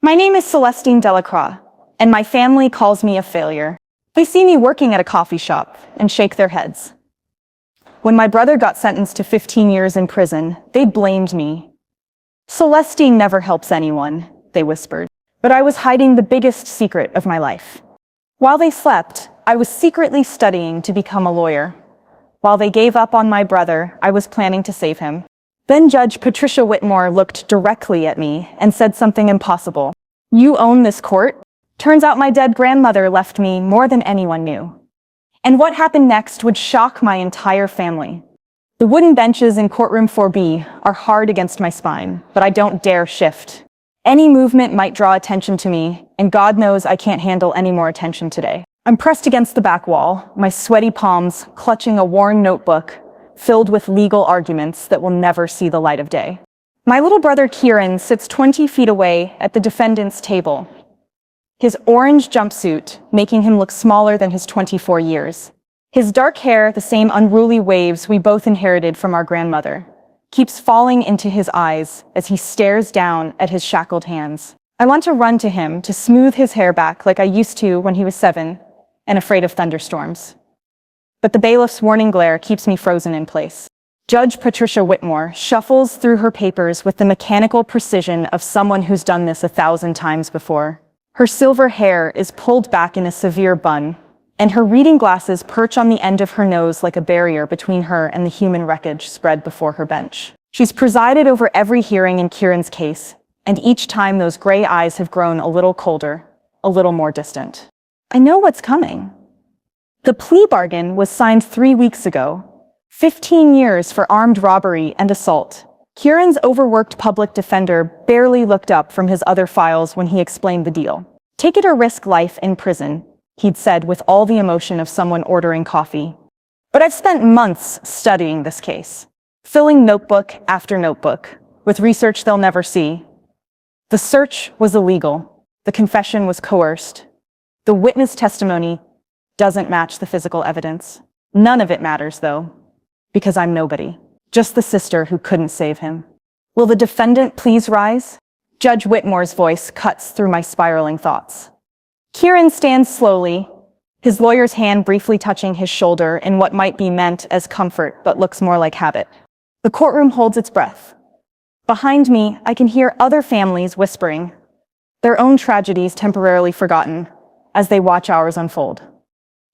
My name is Celestine Delacroix, and my family calls me a failure. They see me working at a coffee shop and shake their heads. When my brother got sentenced to 15 years in prison, they blamed me. Celestine never helps anyone, they whispered. But I was hiding the biggest secret of my life. While they slept, I was secretly studying to become a lawyer. While they gave up on my brother, I was planning to save him. Then Judge Patricia Whitmore looked directly at me and said something impossible. "You own this court?" Turns out my dead grandmother left me more than anyone knew. And what happened next would shock my entire family. The wooden benches in courtroom 4B are hard against my spine, but I don't dare shift. Any movement might draw attention to me, and God knows I can't handle any more attention today. I'm pressed against the back wall, my sweaty palms clutching a worn notebook filled with legal arguments that will never see the light of day. My little brother Kieran sits 20 feet away at the defendant's table, his orange jumpsuit making him look smaller than his 24 years. His dark hair, the same unruly waves we both inherited from our grandmother, keeps falling into his eyes as he stares down at his shackled hands. I want to run to him to smooth his hair back like I used to when he was 7 and afraid of thunderstorms. But the bailiff's warning glare keeps me frozen in place. Judge Patricia Whitmore shuffles through her papers with the mechanical precision of someone who's done this 1,000 times before. Her silver hair is pulled back in a severe bun, and her reading glasses perch on the end of her nose like a barrier between her and the human wreckage spread before her bench. She's presided over every hearing in Kieran's case, and each time those gray eyes have grown a little colder, a little more distant. I know what's coming. The plea bargain was signed 3 weeks ago. 15 years for armed robbery and assault. Kieran's overworked public defender barely looked up from his other files when he explained the deal. "Take it or risk life in prison," he'd said with all the emotion of someone ordering coffee. But I've spent months studying this case, filling notebook after notebook, with research they'll never see. The search was illegal. The confession was coerced. The witness testimony doesn't match the physical evidence. None of it matters, though, because I'm nobody. Just the sister who couldn't save him. Will the defendant please rise? Judge Whitmore's voice cuts through my spiraling thoughts. Kieran stands slowly, his lawyer's hand briefly touching his shoulder in what might be meant as comfort but looks more like habit. The courtroom holds its breath. Behind me, I can hear other families whispering, their own tragedies temporarily forgotten, as they watch ours unfold.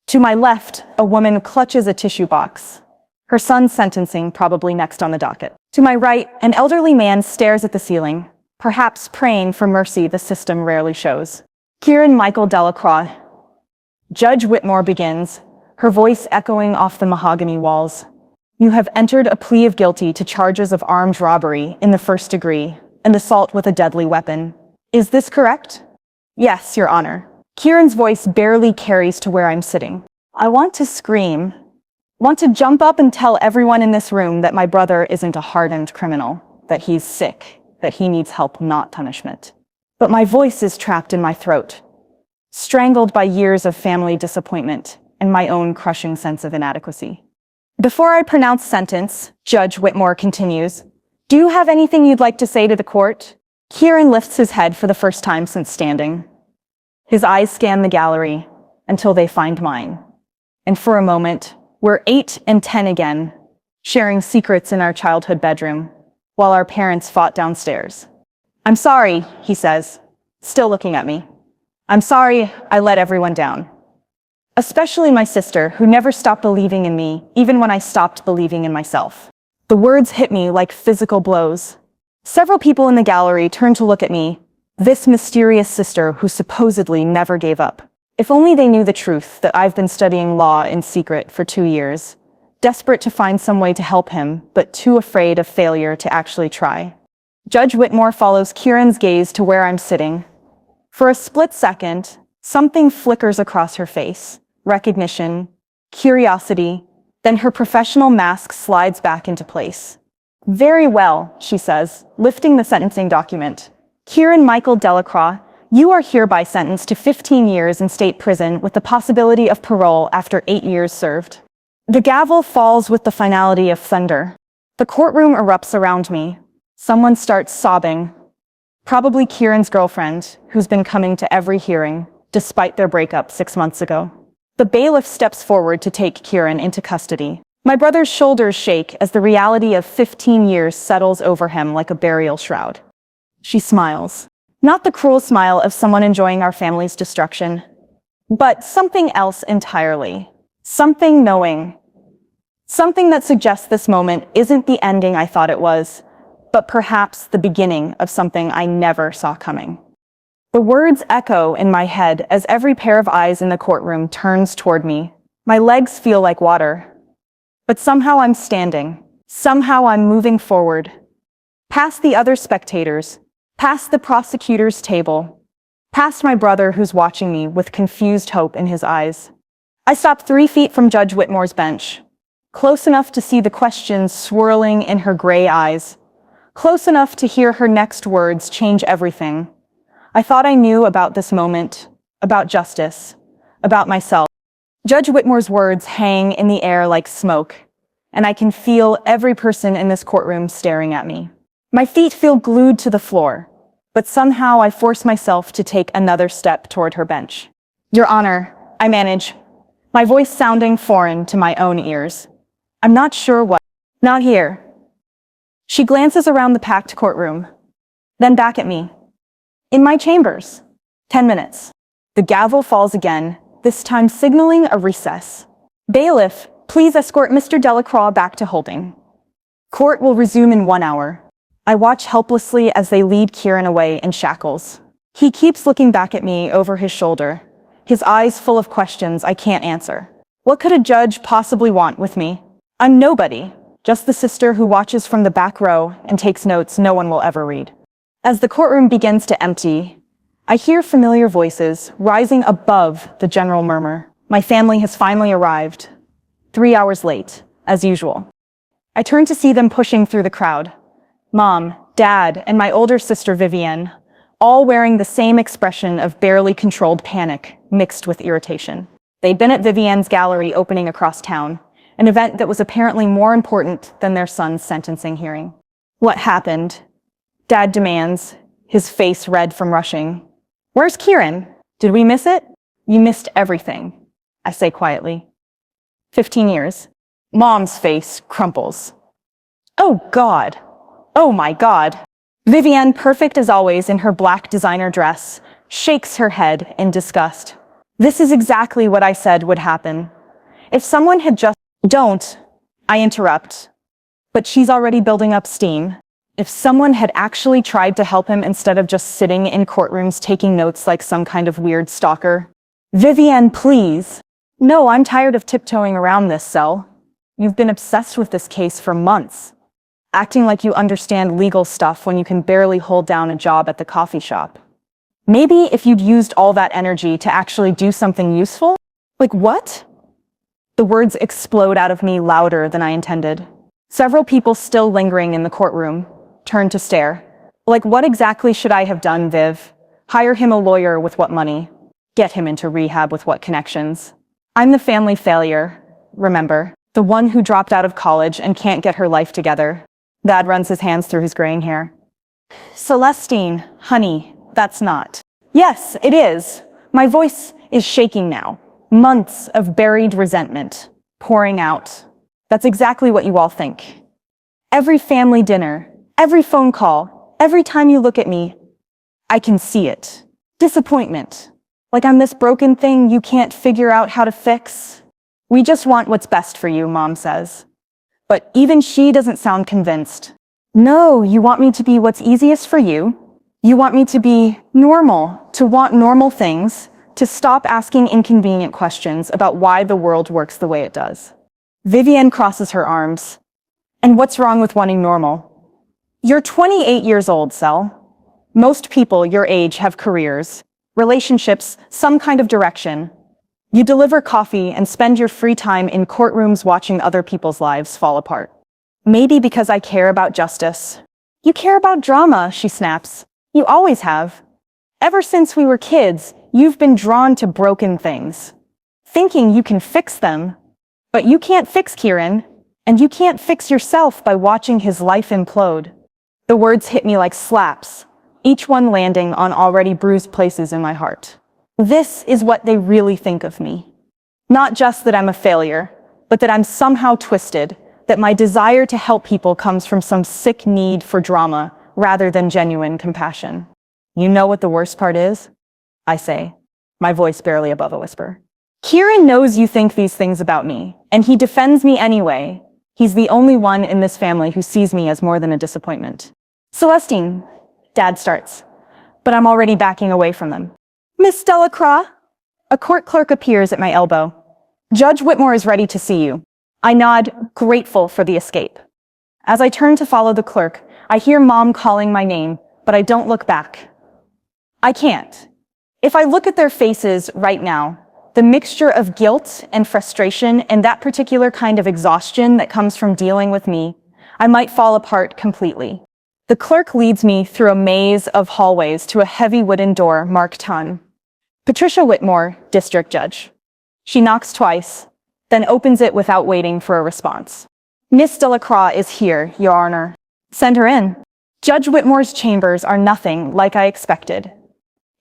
To my left, a woman clutches a tissue box, her son's sentencing probably next on the docket. To my right, an elderly man stares at the ceiling, perhaps praying for mercy the system rarely shows. Kieran Michael Delacroix. Judge Whitmore begins, her voice echoing off the mahogany walls. "You have entered a plea of guilty to charges of armed robbery in the first degree and assault with a deadly weapon. Is this correct?" "Yes, Your Honor." Kieran's voice barely carries to where I'm sitting. I want to scream. Want to jump up and tell everyone in this room that my brother isn't a hardened criminal, that he's sick, that he needs help, not punishment. But my voice is trapped in my throat, strangled by years of family disappointment and my own crushing sense of inadequacy. Before I pronounce sentence, Judge Whitmore continues, "Do you have anything you'd like to say to the court?" Kieran lifts his head for the first time since standing. His eyes scan the gallery until they find mine. And for a moment, we're 8 and 10 again, sharing secrets in our childhood bedroom, while our parents fought downstairs. "I'm sorry," he says, still looking at me. "I'm sorry I let everyone down. Especially my sister, who never stopped believing in me, even when I stopped believing in myself." The words hit me like physical blows. Several people in the gallery turned to look at me, this mysterious sister who supposedly never gave up. If only they knew the truth that I've been studying law in secret for 2 years, desperate to find some way to help him, but too afraid of failure to actually try. Judge Whitmore follows Kieran's gaze to where I'm sitting. For a split second, something flickers across her face. Recognition, curiosity, then her professional mask slides back into place. "Very well," she says, lifting the sentencing document. "Kieran Michael Delacroix, you are hereby sentenced to 15 years in state prison with the possibility of parole after 8 years served." The gavel falls with the finality of thunder. The courtroom erupts around me. Someone starts sobbing. Probably Kieran's girlfriend, who's been coming to every hearing, despite their breakup 6 months ago. The bailiff steps forward to take Kieran into custody. My brother's shoulders shake as the reality of 15 years settles over him like a burial shroud. She smiles. Not the cruel smile of someone enjoying our family's destruction, but something else entirely. Something knowing. Something that suggests this moment isn't the ending I thought it was, but perhaps the beginning of something I never saw coming. The words echo in my head as every pair of eyes in the courtroom turns toward me. My legs feel like water. But somehow I'm standing. Somehow I'm moving forward. Past the other spectators. Past the prosecutor's table. Past my brother who's watching me with confused hope in his eyes. I stop 3 feet from Judge Whitmore's bench. Close enough to see the questions swirling in her gray eyes. Close enough to hear her next words change everything. I thought I knew about this moment, about justice, about myself. Judge Whitmore's words hang in the air like smoke, and I can feel every person in this courtroom staring at me. My feet feel glued to the floor, but somehow I force myself to take another step toward her bench. Your Honor, I manage, my voice sounding foreign to my own ears. I'm not sure what. Not here. She glances around the packed courtroom, then back at me. In my chambers. 10 minutes. The gavel falls again, this time signaling a recess. Bailiff, please escort Mr. Delacroix back to holding. Court will resume in 1 hour. I watch helplessly as they lead Kieran away in shackles. He keeps looking back at me over his shoulder, his eyes full of questions I can't answer. What could a judge possibly want with me? I'm nobody, just the sister who watches from the back row and takes notes no one will ever read. As the courtroom begins to empty, I hear familiar voices rising above the general murmur. My family has finally arrived, 3 hours late, as usual. I turn to see them pushing through the crowd. Mom, Dad, and my older sister Vivienne, all wearing the same expression of barely controlled panic mixed with irritation. They'd been at Vivienne's gallery opening across town, an event that was apparently more important than their son's sentencing hearing. What happened? Dad demands, his face red from rushing. Where's Kieran? Did we miss it? You missed everything, I say quietly. 15 years. Mom's face crumples. Oh God. Oh my God. Vivienne, perfect as always in her black designer dress, shakes her head in disgust. This is exactly what I said would happen. If someone had just... Don't, I interrupt. But she's already building up steam. If someone had actually tried to help him instead of just sitting in courtrooms taking notes like some kind of weird stalker. Vivienne, please. No, I'm tired of tiptoeing around this, Cell. You've been obsessed with this case for months. Acting like you understand legal stuff when you can barely hold down a job at the coffee shop. Maybe if you'd used all that energy to actually do something useful? Like what? The words explode out of me louder than I intended. Several people still lingering in the courtroom turn to stare. Like what exactly should I have done, Viv? Hire him a lawyer with what money? Get him into rehab with what connections? I'm the family failure, remember? The one who dropped out of college and can't get her life together. Dad runs his hands through his graying hair. Celestine, honey, that's not. Yes, it is. My voice is shaking now. Months of buried resentment pouring out. That's exactly what you all think. Every family dinner, every phone call, every time you look at me, I can see it. Disappointment. Like I'm this broken thing you can't figure out how to fix. We just want what's best for you, Mom says. But even she doesn't sound convinced. No, you want me to be what's easiest for you. You want me to be normal, to want normal things, to stop asking inconvenient questions about why the world works the way it does. Vivienne crosses her arms. And what's wrong with wanting normal? You're 28 years old, Cell. Most people your age have careers, relationships, some kind of direction. You deliver coffee and spend your free time in courtrooms watching other people's lives fall apart. Maybe because I care about justice. You care about drama, she snaps. You always have. Ever since we were kids, you've been drawn to broken things, thinking you can fix them. But you can't fix Kieran, and you can't fix yourself by watching his life implode. The words hit me like slaps, each one landing on already bruised places in my heart. This is what they really think of me. Not just that I'm a failure, but that I'm somehow twisted, that my desire to help people comes from some sick need for drama rather than genuine compassion. You know what the worst part is? I say, my voice barely above a whisper. Kieran knows you think these things about me, and he defends me anyway. He's the only one in this family who sees me as more than a disappointment. Celestine, Dad starts, but I'm already backing away from them. Miss Delacroix? A court clerk appears at my elbow. Judge Whitmore is ready to see you. I nod, grateful for the escape. As I turn to follow the clerk, I hear Mom calling my name, but I don't look back. I can't. If I look at their faces right now, the mixture of guilt and frustration and that particular kind of exhaustion that comes from dealing with me, I might fall apart completely. The clerk leads me through a maze of hallways to a heavy wooden door marked Ton. Patricia Whitmore, District Judge. She knocks twice, then opens it without waiting for a response. Miss Delacroix is here, Your Honor. Send her in. Judge Whitmore's chambers are nothing like I expected.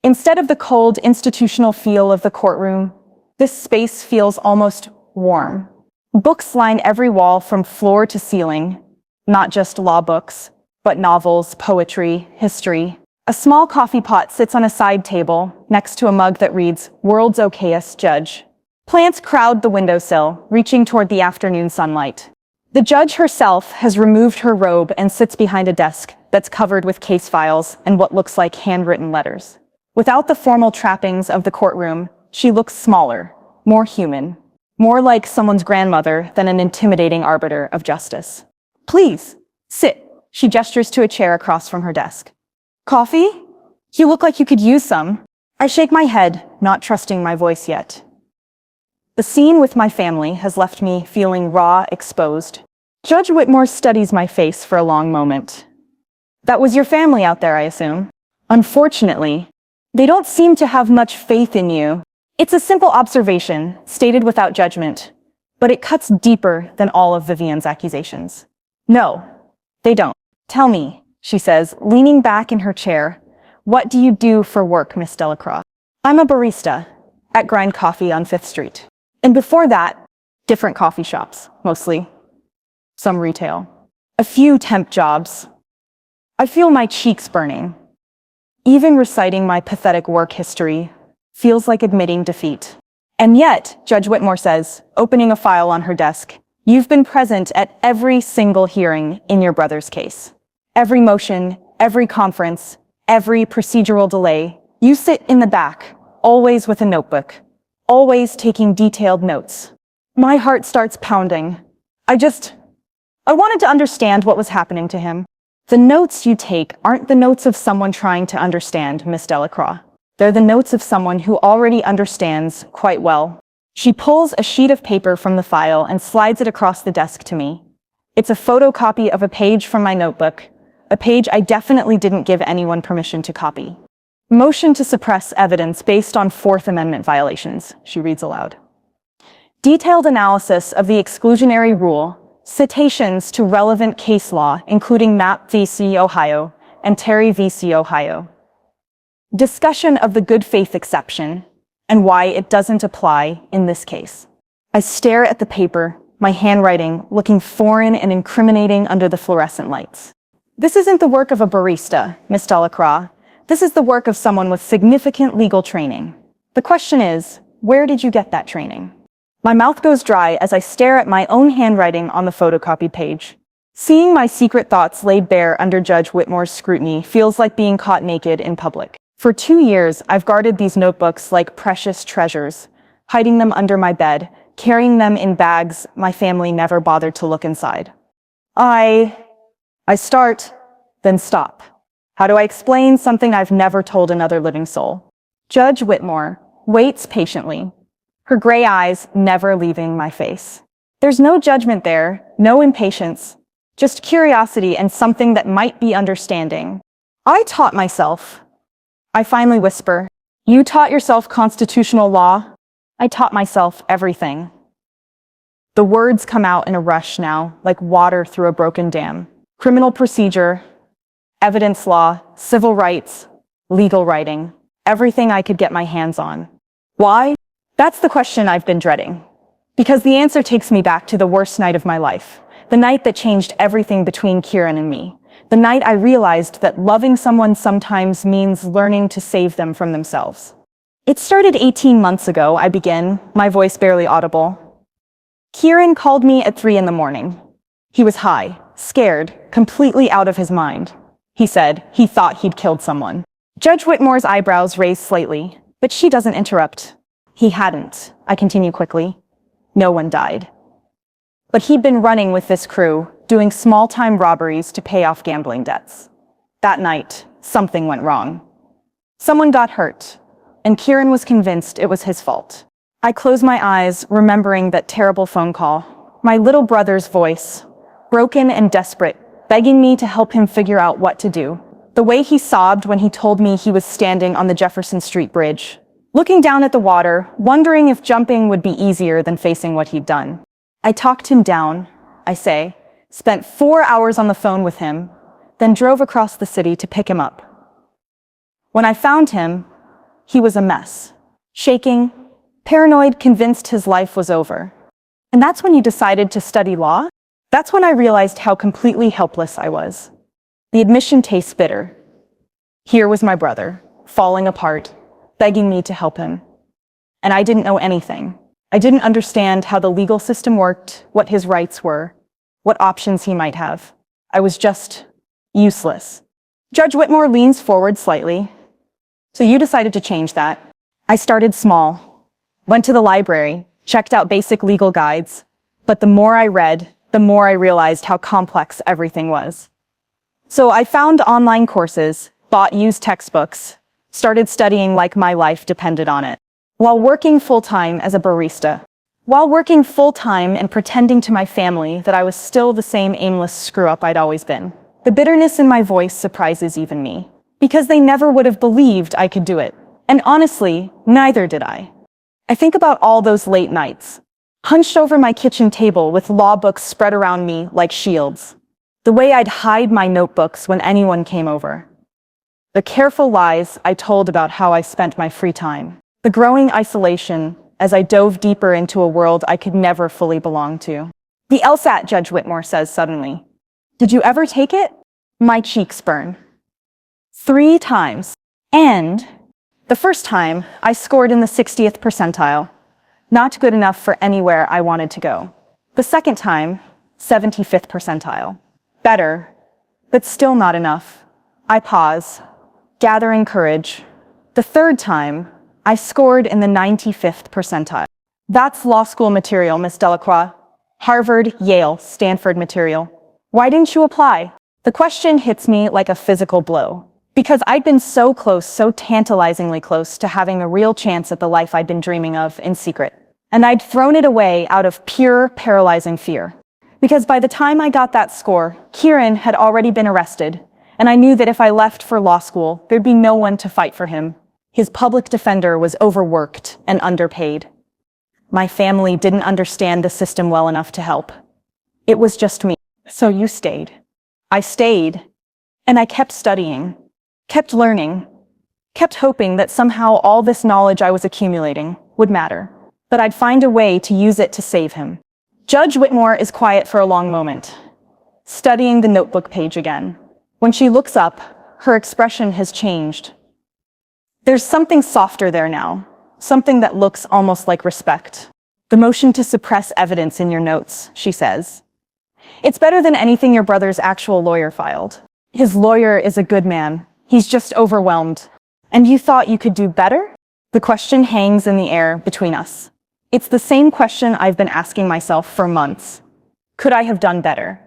Instead of the cold, institutional feel of the courtroom, this space feels almost warm. Books line every wall from floor to ceiling, not just law books, but novels, poetry, history. A small coffee pot sits on a side table next to a mug that reads, World's Okayest Judge. Plants crowd the windowsill, reaching toward the afternoon sunlight. The judge herself has removed her robe and sits behind a desk that's covered with case files and what looks like handwritten letters. Without the formal trappings of the courtroom, she looks smaller, more human, more like someone's grandmother than an intimidating arbiter of justice. Please, sit. She gestures to a chair across from her desk. Coffee? You look like you could use some. I shake my head, not trusting my voice yet. The scene with my family has left me feeling raw, exposed. Judge Whitmore studies my face for a long moment. That was your family out there, I assume. Unfortunately, they don't seem to have much faith in you. It's a simple observation, stated without judgment, but it cuts deeper than all of Vivian's accusations. No, they don't. Tell me, she says, leaning back in her chair. What do you do for work, Miss Delacroix? I'm a barista at Grind Coffee on 5th Street. And before that, different coffee shops, mostly. Some retail. A few temp jobs. I feel my cheeks burning. Even reciting my pathetic work history feels like admitting defeat. And yet, Judge Whitmore says, opening a file on her desk, you've been present at every single hearing in your brother's case. Every motion, every conference, every procedural delay. You sit in the back, always with a notebook, always taking detailed notes. My heart starts pounding. I wanted to understand what was happening to him. The notes you take aren't the notes of someone trying to understand, Miss Delacroix. They're the notes of someone who already understands quite well. She pulls a sheet of paper from the file and slides it across the desk to me. It's a photocopy of a page from my notebook, a page I definitely didn't give anyone permission to copy. Motion to suppress evidence based on Fourth Amendment violations, she reads aloud. Detailed analysis of the exclusionary rule, citations to relevant case law, including Mapp v. Ohio and Terry v. Ohio. Discussion of the good faith exception and why it doesn't apply in this case. I stare at the paper, my handwriting looking foreign and incriminating under the fluorescent lights. This isn't the work of a barista, Miss Delacroix. This is the work of someone with significant legal training. The question is, where did you get that training? My mouth goes dry as I stare at my own handwriting on the photocopied page. Seeing my secret thoughts laid bare under Judge Whitmore's scrutiny feels like being caught naked in public. For 2 years, I've guarded these notebooks like precious treasures, hiding them under my bed, carrying them in bags my family never bothered to look inside. I start, then stop. How do I explain something I've never told another living soul? Judge Whitmore waits patiently, her gray eyes never leaving my face. There's no judgment there, no impatience, just curiosity and something that might be understanding. I finally whisper, you taught yourself constitutional law? I taught myself everything. The words come out in a rush now, like water through a broken dam. Criminal procedure, Evidence law, civil rights, legal writing, everything I could get my hands on. Why? That's the question I've been dreading. Because the answer takes me back to the worst night of my life. The night that changed everything between Kieran and me. The night I realized that loving someone sometimes means learning to save them from themselves. It started 18 months ago, I begin, my voice barely audible. Kieran called me at 3 a.m. He was high, scared, completely out of his mind. He said he thought he'd killed someone. Judge Whitmore's eyebrows raised slightly, but she doesn't interrupt. He hadn't, I continue quickly. No one died. But he'd been running with this crew, doing small-time robberies to pay off gambling debts. That night, something went wrong. Someone got hurt, and Kieran was convinced it was his fault. I closed my eyes, remembering that terrible phone call. My little brother's voice, broken and desperate, begging me to help him figure out what to do. The way he sobbed when he told me he was standing on the Jefferson Street Bridge, looking down at the water, wondering if jumping would be easier than facing what he'd done. I talked him down, I say, spent 4 hours on the phone with him, then drove across the city to pick him up. When I found him, he was a mess, shaking, paranoid, convinced his life was over. And that's when you decided to study law? That's when I realized how completely helpless I was. The admission tastes bitter. Here was my brother, falling apart, begging me to help him. And I didn't know anything. I didn't understand how the legal system worked, what his rights were, what options he might have. I was just useless. Judge Whitmore leans forward slightly. So you decided to change that. I started small, went to the library, checked out basic legal guides, but the more I read, the more I realized how complex everything was. So I found online courses, bought used textbooks, started studying like my life depended on it. While working full-time as a barista. While working full-time and pretending to my family that I was still the same aimless screw-up I'd always been. The bitterness in my voice surprises even me. Because they never would have believed I could do it. And honestly, neither did I. I think about all those late nights, hunched over my kitchen table with law books spread around me like shields. The way I'd hide my notebooks when anyone came over. The careful lies I told about how I spent my free time. The growing isolation as I dove deeper into a world I could never fully belong to. The LSAT, Judge Whitmore says suddenly. Did you ever take it? My cheeks burn. 3 times. And the first time, I scored in the 60th percentile. Not good enough for anywhere I wanted to go. The second time, 75th percentile. Better, but still not enough. I pause, gathering courage. The third time, I scored in the 95th percentile. That's law school material, Miss Delacroix. Harvard, Yale, Stanford material. Why didn't you apply? The question hits me like a physical blow. Because I'd been so close, so tantalizingly close to having a real chance at the life I'd been dreaming of in secret. And I'd thrown it away out of pure, paralyzing fear. Because by the time I got that score, Kieran had already been arrested, and I knew that if I left for law school, there'd be no one to fight for him. His public defender was overworked and underpaid. My family didn't understand the system well enough to help. It was just me. So you stayed. I stayed, and I kept studying. Kept learning, kept hoping that somehow all this knowledge I was accumulating would matter, that I'd find a way to use it to save him. Judge Whitmore is quiet for a long moment, studying the notebook page again. When she looks up, her expression has changed. There's something softer there now, something that looks almost like respect. The motion to suppress evidence in your notes, she says. It's better than anything your brother's actual lawyer filed. His lawyer is a good man. He's just overwhelmed. And you thought you could do better? The question hangs in the air between us. It's the same question I've been asking myself for months. Could I have done better?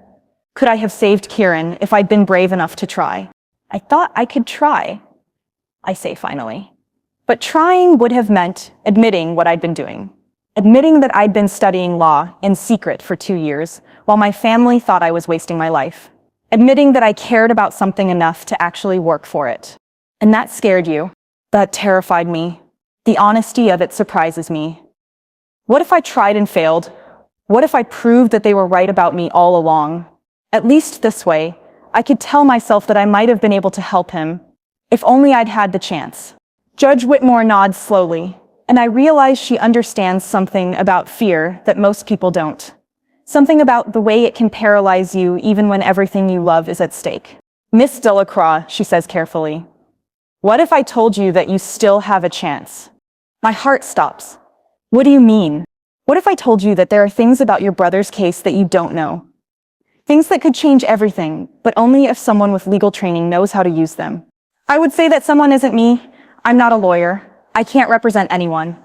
Could I have saved Kieran if I'd been brave enough to try? I thought I could try, I say finally. But trying would have meant admitting what I'd been doing. Admitting that I'd been studying law in secret for 2 years, while my family thought I was wasting my life. Admitting that I cared about something enough to actually work for it. And that scared you. That terrified me. The honesty of it surprises me. What if I tried and failed? What if I proved that they were right about me all along? At least this way, I could tell myself that I might have been able to help him, if only I'd had the chance. Judge Whitmore nods slowly, and I realize she understands something about fear that most people don't. Something about the way it can paralyze you even when everything you love is at stake. Miss Delacroix, she says carefully, what if I told you that you still have a chance? My heart stops. What do you mean? What if I told you that there are things about your brother's case that you don't know? Things that could change everything, but only if someone with legal training knows how to use them. I would say that someone isn't me. I'm not a lawyer. I can't represent anyone.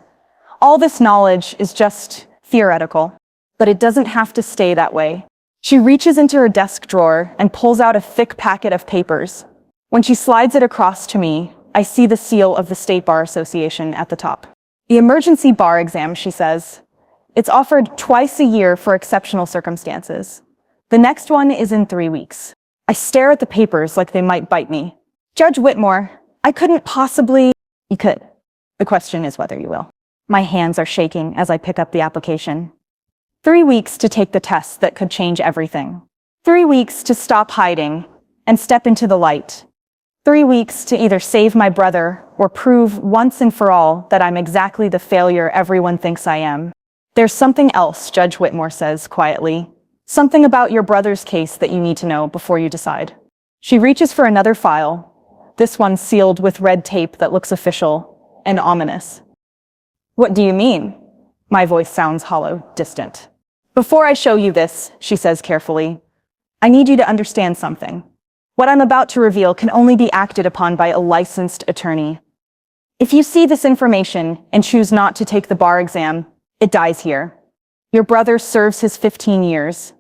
All this knowledge is just theoretical, but it doesn't have to stay that way. She reaches into her desk drawer and pulls out a thick packet of papers. When she slides it across to me, I see the seal of the State Bar Association at the top. The emergency bar exam, she says. It's offered twice a year for exceptional circumstances. The next one is in 3 weeks. I stare at the papers like they might bite me. Judge Whitmore, I couldn't possibly... You could. The question is whether you will. My hands are shaking as I pick up the application. 3 weeks to take the test that could change everything. 3 weeks to stop hiding and step into the light. 3 weeks to either save my brother or prove once and for all that I'm exactly the failure everyone thinks I am. There's something else, Judge Whitmore says quietly. Something about your brother's case that you need to know before you decide. She reaches for another file, this one sealed with red tape that looks official and ominous. What do you mean? My voice sounds hollow, distant. Before I show you this, she says carefully, I need you to understand something. What I'm about to reveal can only be acted upon by a licensed attorney. If you see this information and choose not to take the bar exam, it dies here. Your brother serves his 15 years,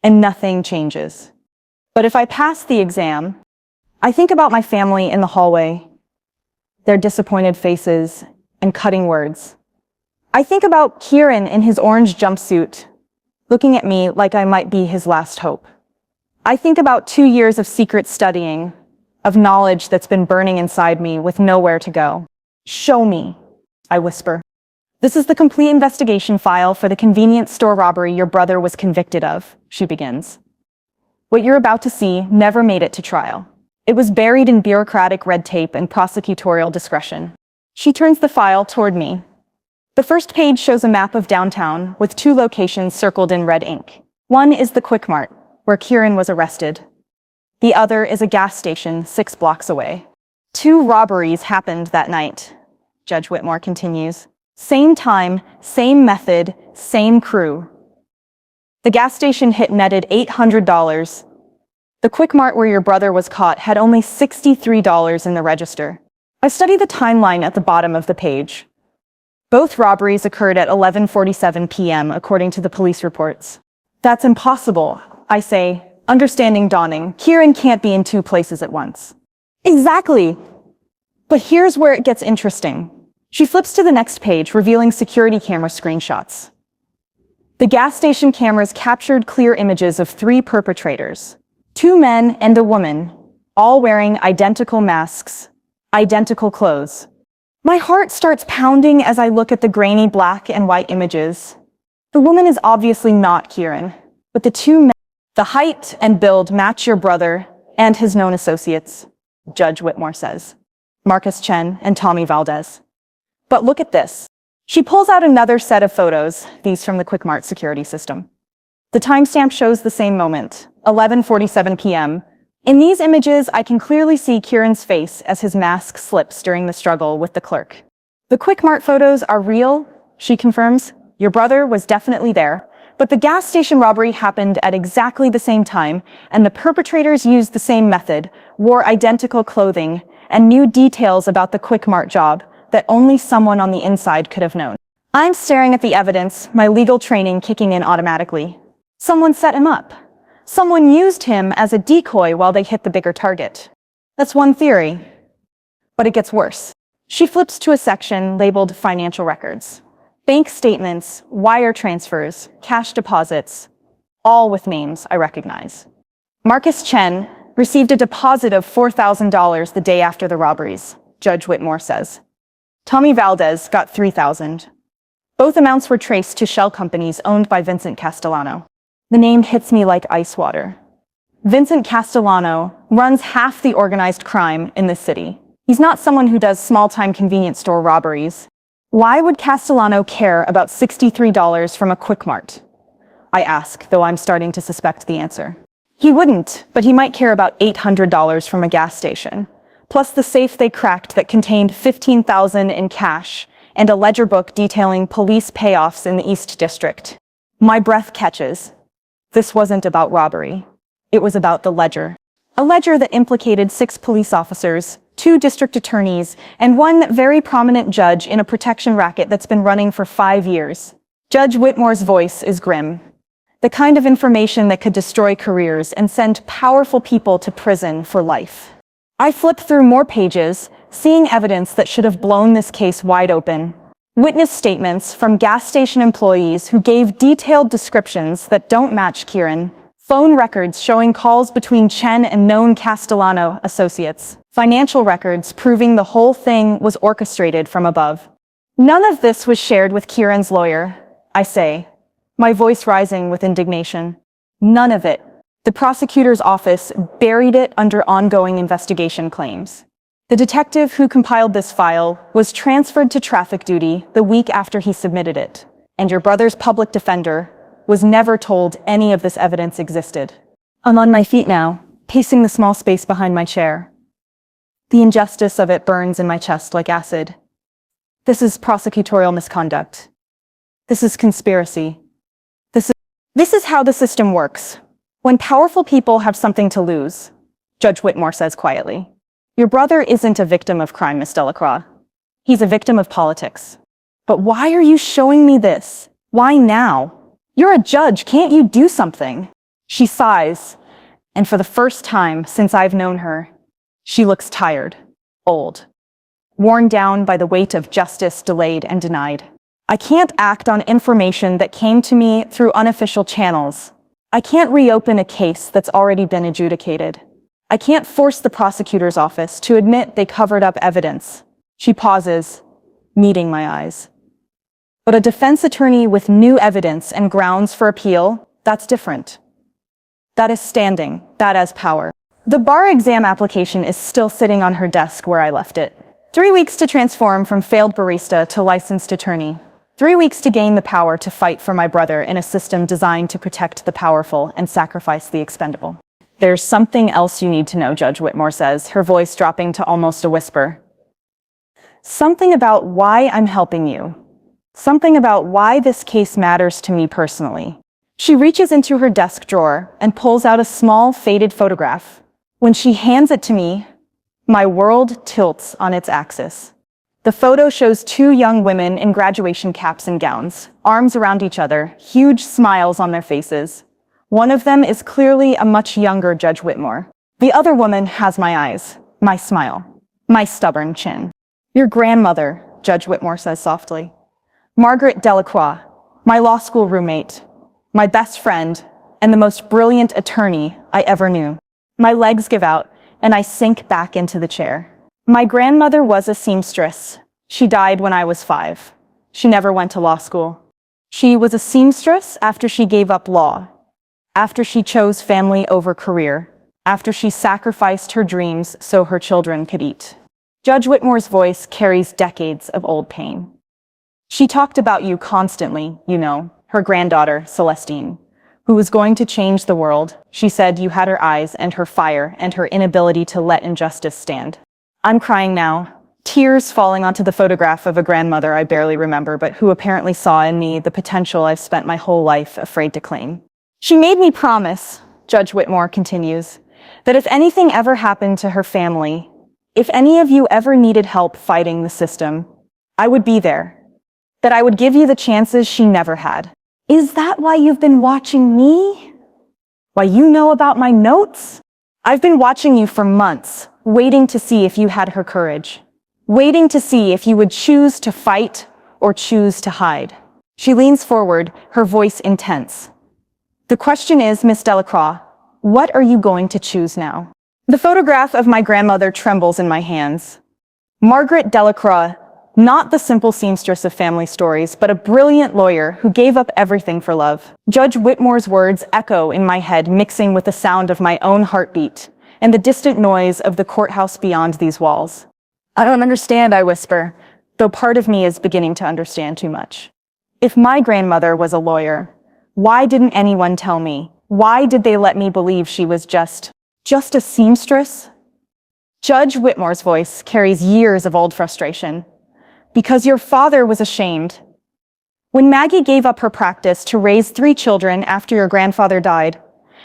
and nothing changes. But if I pass the exam, I think about my family in the hallway, their disappointed faces and cutting words. I think about Kieran in his orange jumpsuit, looking at me like I might be his last hope. I think about 2 years of secret studying, of knowledge that's been burning inside me with nowhere to go. Show me, I whisper. This is the complete investigation file for the convenience store robbery your brother was convicted of, she begins. What you're about to see never made it to trial. It was buried in bureaucratic red tape and prosecutorial discretion. She turns the file toward me. The first page shows a map of downtown with 2 locations circled in red ink. One is the Quick Mart, where Kieran was arrested. The other is a gas station 6 blocks away. 2 robberies happened that night, Judge Whitmore continues. Same time, same method, same crew. The gas station hit netted $800. The Quick Mart where your brother was caught had only $63 in the register. I study the timeline at the bottom of the page. Both robberies occurred at 11:47 p.m. according to the police reports. That's impossible, I say, understanding dawning. Kieran can't be in 2 places at once. Exactly. But here's where it gets interesting. She flips to the next page, revealing security camera screenshots. The gas station cameras captured clear images of 3 perpetrators, 2 men and a woman, all wearing identical masks, identical clothes. My heart starts pounding as I look at the grainy black and white images. The woman is obviously not Kieran, but the 2 men, the height and build match your brother and his known associates, Judge Whitmore says, Marcus Chen and Tommy Valdez. But look at this. She pulls out another set of photos, these from the Quick Mart security system. The timestamp shows the same moment, 11:47 p.m. In these images, I can clearly see Kieran's face as his mask slips during the struggle with the clerk. The Quick Mart photos are real, she confirms. Your brother was definitely there, but the gas station robbery happened at exactly the same time, and the perpetrators used the same method, wore identical clothing, and knew details about the Quick Mart job that only someone on the inside could have known. I'm staring at the evidence, my legal training kicking in automatically. Someone set him up. Someone used him as a decoy while they hit the bigger target. That's one theory. But it gets worse. She flips to a section labeled Financial Records. Bank statements, wire transfers, cash deposits, all with names I recognize. Marcus Chen received a deposit of $4,000 the day after the robberies, Judge Whitmore says. Tommy Valdez got $3,000. Both amounts were traced to shell companies owned by Vincent Castellano. The name hits me like ice water. Vincent Castellano runs half the organized crime in this city. He's not someone who does small-time convenience store robberies. Why would Castellano care about $63 from a Quick Mart? I ask, though I'm starting to suspect the answer. He wouldn't, but he might care about $800 from a gas station, plus the safe they cracked that contained $15,000 in cash and a ledger book detailing police payoffs in the East District. My breath catches. This wasn't about robbery. It was about the ledger. A ledger that implicated 6 police officers, 2 district attorneys, and 1 very prominent judge in a protection racket that's been running for 5 years. Judge Whitmore's voice is grim. The kind of information that could destroy careers and send powerful people to prison for life. I flip through more pages, seeing evidence that should have blown this case wide open. Witness statements from gas station employees who gave detailed descriptions that don't match Kieran. Phone records showing calls between Chen and known Castellano associates. Financial records proving the whole thing was orchestrated from above. None of this was shared with Kieran's lawyer, I say, my voice rising with indignation. None of it. The prosecutor's office buried it under ongoing investigation claims. The detective who compiled this file was transferred to traffic duty the week after he submitted it, and your brother's public defender was never told any of this evidence existed. I'm on my feet now, pacing the small space behind my chair. The injustice of it burns in my chest like acid. This is prosecutorial misconduct. This is conspiracy. This is how the system works. When powerful people have something to lose, Judge Whitmore says quietly. Your brother isn't a victim of crime, Miss Delacroix. He's a victim of politics. But why are you showing me this? Why now? You're a judge, can't you do something? She sighs, and for the first time since I've known her, she looks tired, old, worn down by the weight of justice delayed and denied. I can't act on information that came to me through unofficial channels. I can't reopen a case that's already been adjudicated. I can't force the prosecutor's office to admit they covered up evidence. She pauses, meeting my eyes. But a defense attorney with new evidence and grounds for appeal, that's different. That is standing, that has power. The bar exam application is still sitting on her desk where I left it. 3 weeks to transform from failed barista to licensed attorney. 3 weeks to gain the power to fight for my brother in a system designed to protect the powerful and sacrifice the expendable. There's something else you need to know, Judge Whitmore says, her voice dropping to almost a whisper. Something about why I'm helping you. Something about why this case matters to me personally. She reaches into her desk drawer and pulls out a small, faded photograph. When she hands it to me, my world tilts on its axis. The photo shows 2 young women in graduation caps and gowns, arms around each other, huge smiles on their faces. One of them is clearly a much younger Judge Whitmore. The other woman has my eyes, my smile, my stubborn chin. Your grandmother, Judge Whitmore says softly. Margaret Delacroix, my law school roommate, my best friend, and the most brilliant attorney I ever knew. My legs give out, and I sink back into the chair. My grandmother was a seamstress. She died when I was 5. She never went to law school. She was a seamstress after she gave up law, after she chose family over career, after she sacrificed her dreams so her children could eat. Judge Whitmore's voice carries decades of old pain. She talked about you constantly, you know, her granddaughter, Celestine, who was going to change the world. She said you had her eyes and her fire and her inability to let injustice stand. I'm crying now, tears falling onto the photograph of a grandmother I barely remember, but who apparently saw in me the potential I've spent my whole life afraid to claim. She made me promise, Judge Whitmore continues, that if anything ever happened to her family, if any of you ever needed help fighting the system, I would be there, that I would give you the chances she never had. Is that why you've been watching me? Why you know about my notes? I've been watching you for months, waiting to see if you had her courage, waiting to see if you would choose to fight or choose to hide. She leans forward, her voice intense. The question is, Miss Delacroix, what are you going to choose now? The photograph of my grandmother trembles in my hands. Margaret Delacroix, Not the simple seamstress of family stories, but a brilliant lawyer who gave up everything for love. Judge Whitmore's words echo in my head, mixing with the sound of my own heartbeat and the distant noise of the courthouse beyond these walls. I don't understand, I whisper, though part of me is beginning to understand too much. If my grandmother was a lawyer, why didn't anyone tell me? Why did they let me believe she was just a seamstress? Judge Whitmore's voice carries years of old frustration. Because your father was ashamed. When Maggie gave up her practice to raise 3 children after your grandfather died,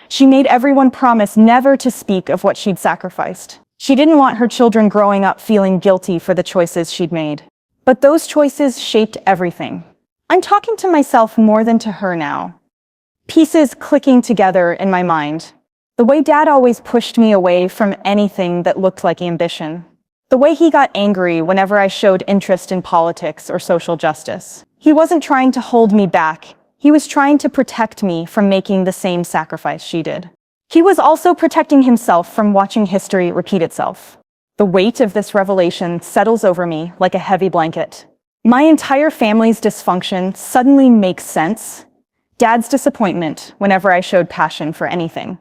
she made everyone promise never to speak of what she'd sacrificed. She didn't want her children growing up feeling guilty for the choices she'd made. But those choices shaped everything. I'm talking to myself more than to her now. Pieces clicking together in my mind. The way Dad always pushed me away from anything that looked like ambition. The way he got angry whenever I showed interest in politics or social justice. He wasn't trying to hold me back. He was trying to protect me from making the same sacrifice she did. He was also protecting himself from watching history repeat itself. The weight of this revelation settles over me like a heavy blanket. My entire family's dysfunction suddenly makes sense. Dad's disappointment whenever I showed passion for anything.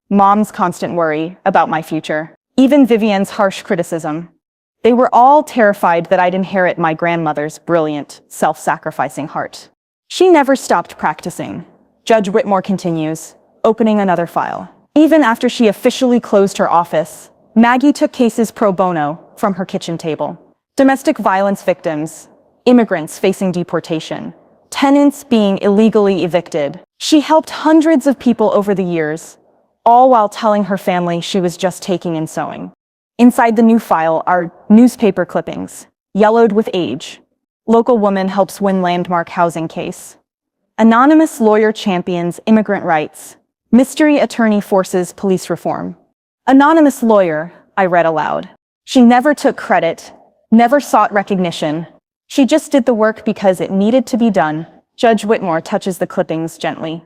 Mom's constant worry about my future. Even Vivienne's harsh criticism. They were all terrified that I'd inherit my grandmother's brilliant, self-sacrificing heart. She never stopped practicing. Judge Whitmore continues, opening another file. Even after she officially closed her office, Maggie took cases pro bono from her kitchen table. Domestic violence victims, immigrants facing deportation, tenants being illegally evicted. She helped hundreds of people over the years, all while telling her family she was just taking in sewing. Inside the new file are newspaper clippings, yellowed with age. Local woman helps win landmark housing case. Anonymous lawyer champions immigrant rights. Mystery attorney forces police reform. Anonymous lawyer, I read aloud. She never took credit, never sought recognition. She just did the work because it needed to be done. Judge Whitmore touches the clippings gently.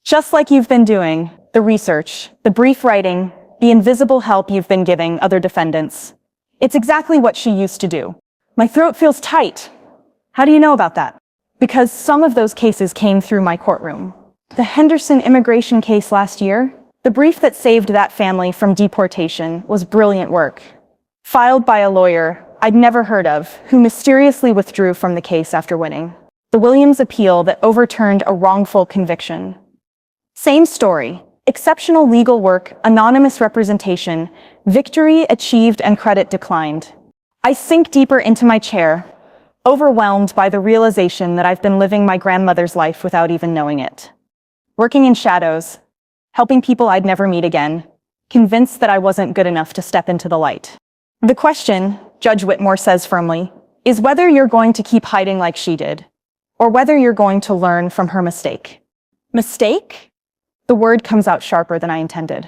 Just like you've been doing, the research, the brief writing, the invisible help you've been giving other defendants. It's exactly what she used to do. My throat feels tight. How do you know about that? Because some of those cases came through my courtroom. The Henderson immigration case last year, the brief that saved that family from deportation was brilliant work. Filed by a lawyer I'd never heard of, who mysteriously withdrew from the case after winning. The Williams appeal that overturned a wrongful conviction. Same story. Exceptional legal work, anonymous representation, victory achieved and credit declined. I sink deeper into my chair, overwhelmed by the realization that I've been living my grandmother's life without even knowing it. Working in shadows, helping people I'd never meet again, convinced that I wasn't good enough to step into the light. The question, Judge Whitmore says firmly, is whether you're going to keep hiding like she did, or whether you're going to learn from her mistake. Mistake? The word comes out sharper than I intended.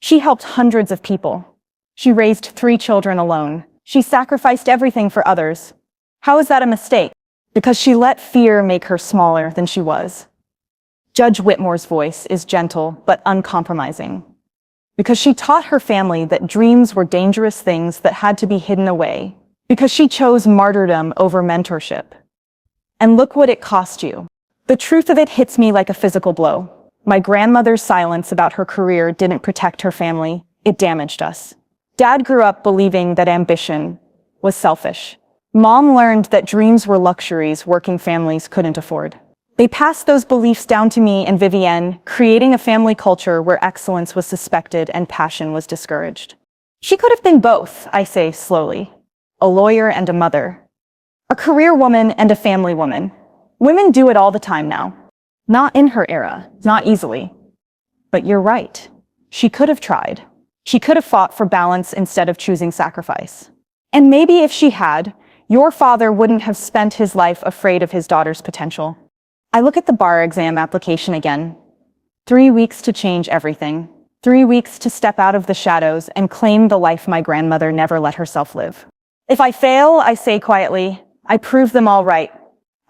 She helped hundreds of people. She raised 3 children alone. She sacrificed everything for others. How is that a mistake? Because she let fear make her smaller than she was. Judge Whitmore's voice is gentle but uncompromising. Because she taught her family that dreams were dangerous things that had to be hidden away. Because she chose martyrdom over mentorship. And look what it cost you. The truth of it hits me like a physical blow. My grandmother's silence about her career didn't protect her family, it damaged us. Dad grew up believing that ambition was selfish. Mom learned that dreams were luxuries working families couldn't afford. They passed those beliefs down to me and Vivienne, creating a family culture where excellence was suspected and passion was discouraged. She could have been both, I say slowly. A lawyer and a mother. A career woman and a family woman. Women do it all the time now. Not in her era, not easily. But you're right. She could have tried. She could have fought for balance instead of choosing sacrifice. And maybe if she had, your father wouldn't have spent his life afraid of his daughter's potential. I look at the bar exam application again. 3 weeks to change everything. 3 weeks to step out of the shadows and claim the life my grandmother never let herself live. If I fail, I say quietly, I prove them all right.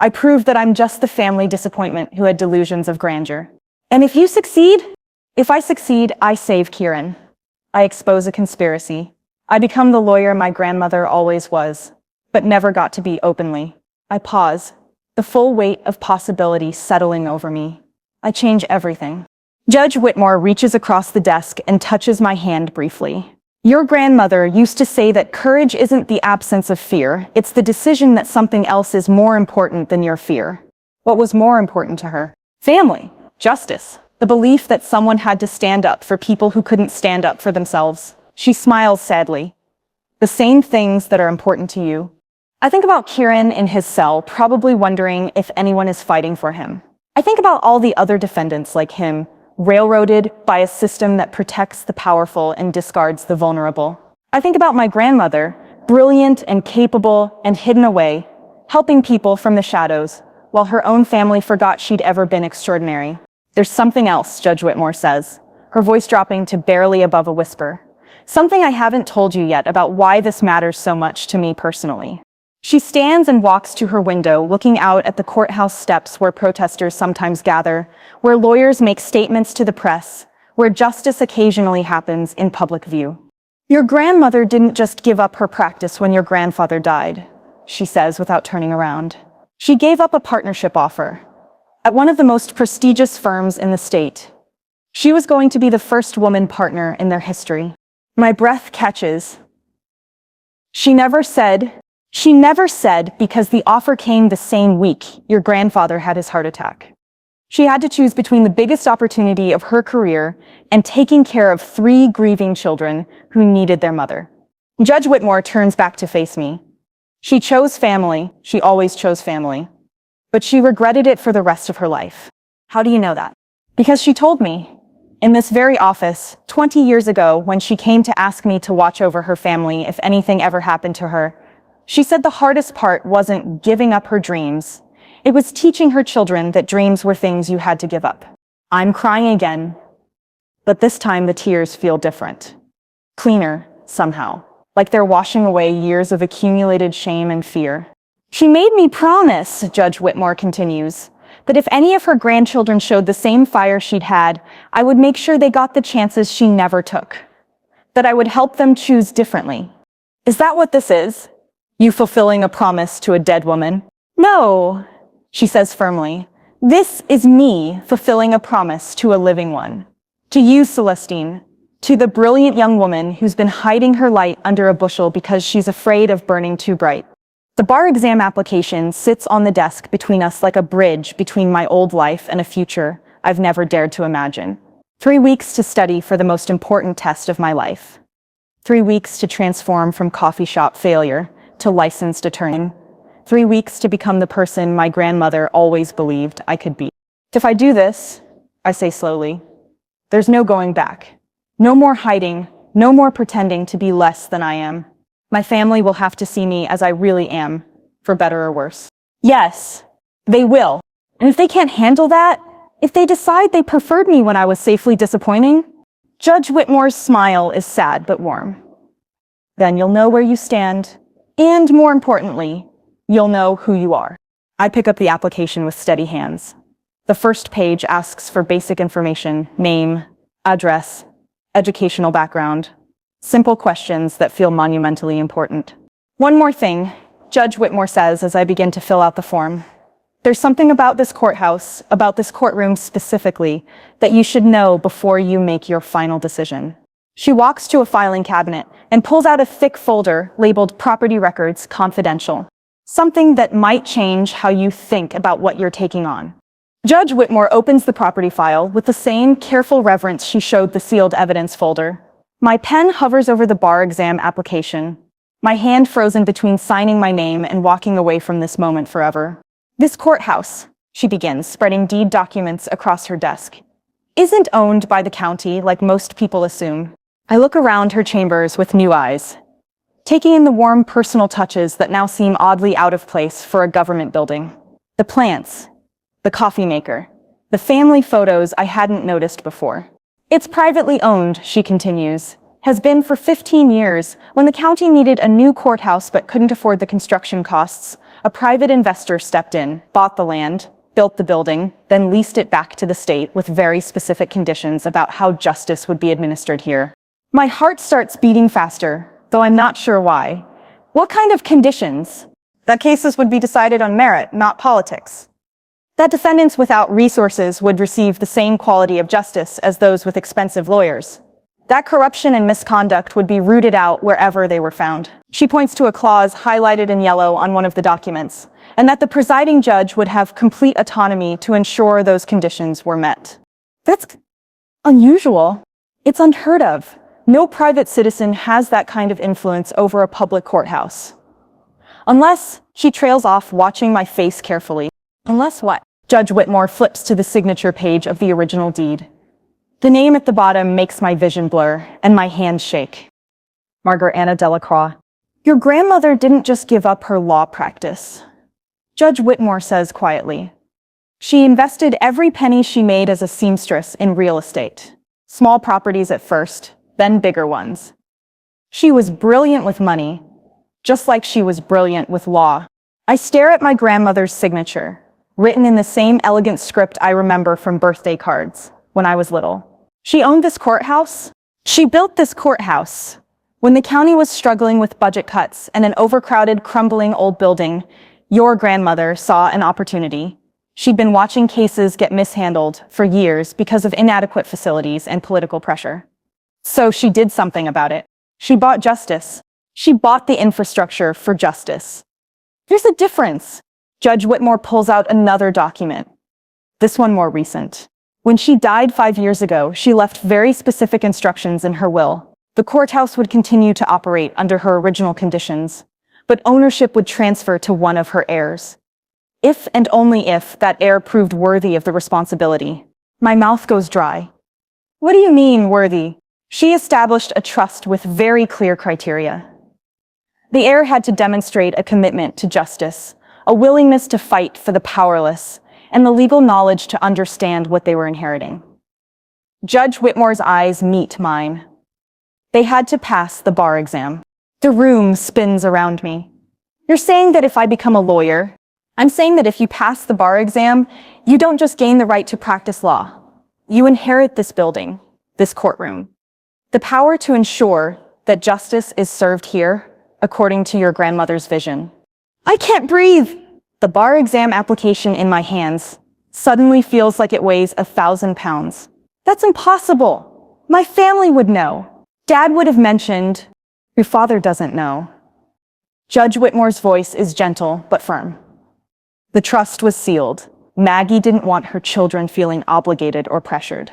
I prove that I'm just the family disappointment who had delusions of grandeur. And if you succeed, if I succeed, I save Kieran. I expose a conspiracy. I become the lawyer my grandmother always was. But but never got to be openly. I pause, the full weight of possibility settling over me. I change everything. Judge Whitmore reaches across the desk and touches my hand briefly. Your grandmother used to say that courage isn't the absence of fear, it's the decision that something else is more important than your fear. What was more important to her? Family, justice, the belief that someone had to stand up for people who couldn't stand up for themselves. She smiles sadly. The same things that are important to you. I think about Kieran in his cell, probably wondering if anyone is fighting for him. I think about all the other defendants like him, railroaded by a system that protects the powerful and discards the vulnerable. I think about my grandmother, brilliant and capable and hidden away, helping people from the shadows, while her own family forgot she'd ever been extraordinary. There's something else, Judge Whitmore says, her voice dropping to barely above a whisper. Something I haven't told you yet about why this matters so much to me personally. She stands and walks to her window, looking out at the courthouse steps where protesters sometimes gather, where lawyers make statements to the press, where justice occasionally happens in public view. Your grandmother didn't just give up her practice when your grandfather died, she says without turning around. She gave up a partnership offer at one of the most prestigious firms in the state. She was going to be the first woman partner in their history. My breath catches. She never said because the offer came the same week your grandfather had his heart attack. She had to choose between the biggest opportunity of her career and taking care of 3 grieving children who needed their mother. Judge Whitmore turns back to face me. She chose family. She always chose family. But she regretted it for the rest of her life. How do you know that? Because she told me. In this very office, 20 years ago, when she came to ask me to watch over her family if anything ever happened to her, she said the hardest part wasn't giving up her dreams. It was teaching her children that dreams were things you had to give up. I'm crying again, but this time the tears feel different. Cleaner, somehow, like they're washing away years of accumulated shame and fear. She made me promise, Judge Whitmore continues, that if any of her grandchildren showed the same fire she'd had, I would make sure they got the chances she never took. That I would help them choose differently. Is that what this is? You fulfilling a promise to a dead woman? No, she says firmly. This is me fulfilling a promise to a living one. To you, Celestine. To the brilliant young woman who's been hiding her light under a bushel because she's afraid of burning too bright. The bar exam application sits on the desk between us like a bridge between my old life and a future I've never dared to imagine. 3 weeks to study for the most important test of my life. 3 weeks to transform from coffee shop failure to licensed attorney. 3 weeks to become the person my grandmother always believed I could be. If I do this, I say slowly, there's no going back. No more hiding, no more pretending to be less than I am. My family will have to see me as I really am, for better or worse. Yes, they will. And if they can't handle that, if they decide they preferred me when I was safely disappointing, Judge Whitmore's smile is sad but warm. Then you'll know where you stand, and more importantly, you'll know who you are. I pick up the application with steady hands. The first page asks for basic information, name, address, educational background. Simple questions that feel monumentally important. One more thing, Judge Whitmore says as I begin to fill out the form. There's something about this courthouse, about this courtroom specifically, that you should know before you make your final decision. She walks to a filing cabinet and pulls out a thick folder labeled Property Records Confidential. Something that might change how you think about what you're taking on. Judge Whitmore opens the property file with the same careful reverence she showed the sealed evidence folder. My pen hovers over the bar exam application, my hand frozen between signing my name and walking away from this moment forever. This courthouse, she begins, spreading deed documents across her desk, isn't owned by the county like most people assume. I look around her chambers with new eyes, taking in the warm personal touches that now seem oddly out of place for a government building. The plants, the coffee maker, the family photos I hadn't noticed before. It's privately owned, she continues, has been for 15 years. When the county needed a new courthouse but couldn't afford the construction costs, a private investor stepped in, bought the land, built the building, then leased it back to the state with very specific conditions about how justice would be administered here. My heart starts beating faster, though I'm not sure why. What kind of conditions? that cases would be decided on merit, not politics. That defendants without resources would receive the same quality of justice as those with expensive lawyers. That corruption and misconduct would be rooted out wherever they were found. She points to a clause highlighted in yellow on one of the documents, and that the presiding judge would have complete autonomy to ensure those conditions were met. That's unusual. It's unheard of. No private citizen has that kind of influence over a public courthouse. Unless she trails off, watching my face carefully. Unless what? Judge Whitmore flips to the signature page of the original deed. The name at the bottom makes my vision blur and my hands shake. Margaret Anna Delacroix. Your grandmother didn't just give up her law practice. Judge Whitmore says quietly. She invested every penny she made as a seamstress in real estate. Small properties at first, then bigger ones. She was brilliant with money, just like she was brilliant with law. I stare at my grandmother's signature, written in the same elegant script I remember from birthday cards when I was little. She owned this courthouse. She built this courthouse. When the county was struggling with budget cuts and an overcrowded, crumbling old building, your grandmother saw an opportunity. She'd been watching cases get mishandled for years because of inadequate facilities and political pressure. So she did something about it. She bought justice. She bought the infrastructure for justice. There's a difference. Judge Whitmore pulls out another document. This one more recent. When she died 5 years ago, she left very specific instructions in her will. The courthouse would continue to operate under her original conditions, but ownership would transfer to one of her heirs. If and only if that heir proved worthy of the responsibility. My mouth goes dry. What do you mean, worthy? She established a trust with very clear criteria. The heir had to demonstrate a commitment to justice, a willingness to fight for the powerless, and the legal knowledge to understand what they were inheriting. Judge Whitmore's eyes meet mine. They had to pass the bar exam. The room spins around me. You're saying that if I become a lawyer, I'm saying that if you pass the bar exam, you don't just gain the right to practice law. You inherit this building, this courtroom. The power to ensure that justice is served here, according to your grandmother's vision. I can't breathe! The bar exam application in my hands suddenly feels like it weighs 1,000 pounds. That's impossible! My family would know. Dad would have mentioned. Your father doesn't know. Judge Whitmore's voice is gentle but firm. The trust was sealed. Maggie didn't want her children feeling obligated or pressured.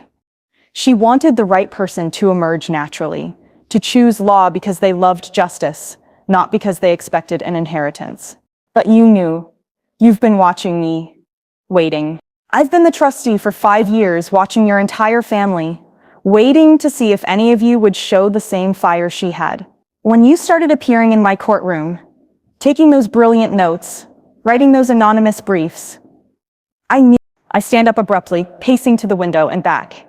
She wanted the right person to emerge naturally, to choose law because they loved justice, not because they expected an inheritance. But you knew. You've been watching me, waiting. I've been the trustee for 5 years, watching your entire family, waiting to see if any of you would show the same fire she had. When you started appearing in my courtroom, taking those brilliant notes, writing those anonymous briefs, I knew. I stand up abruptly, pacing to the window and back.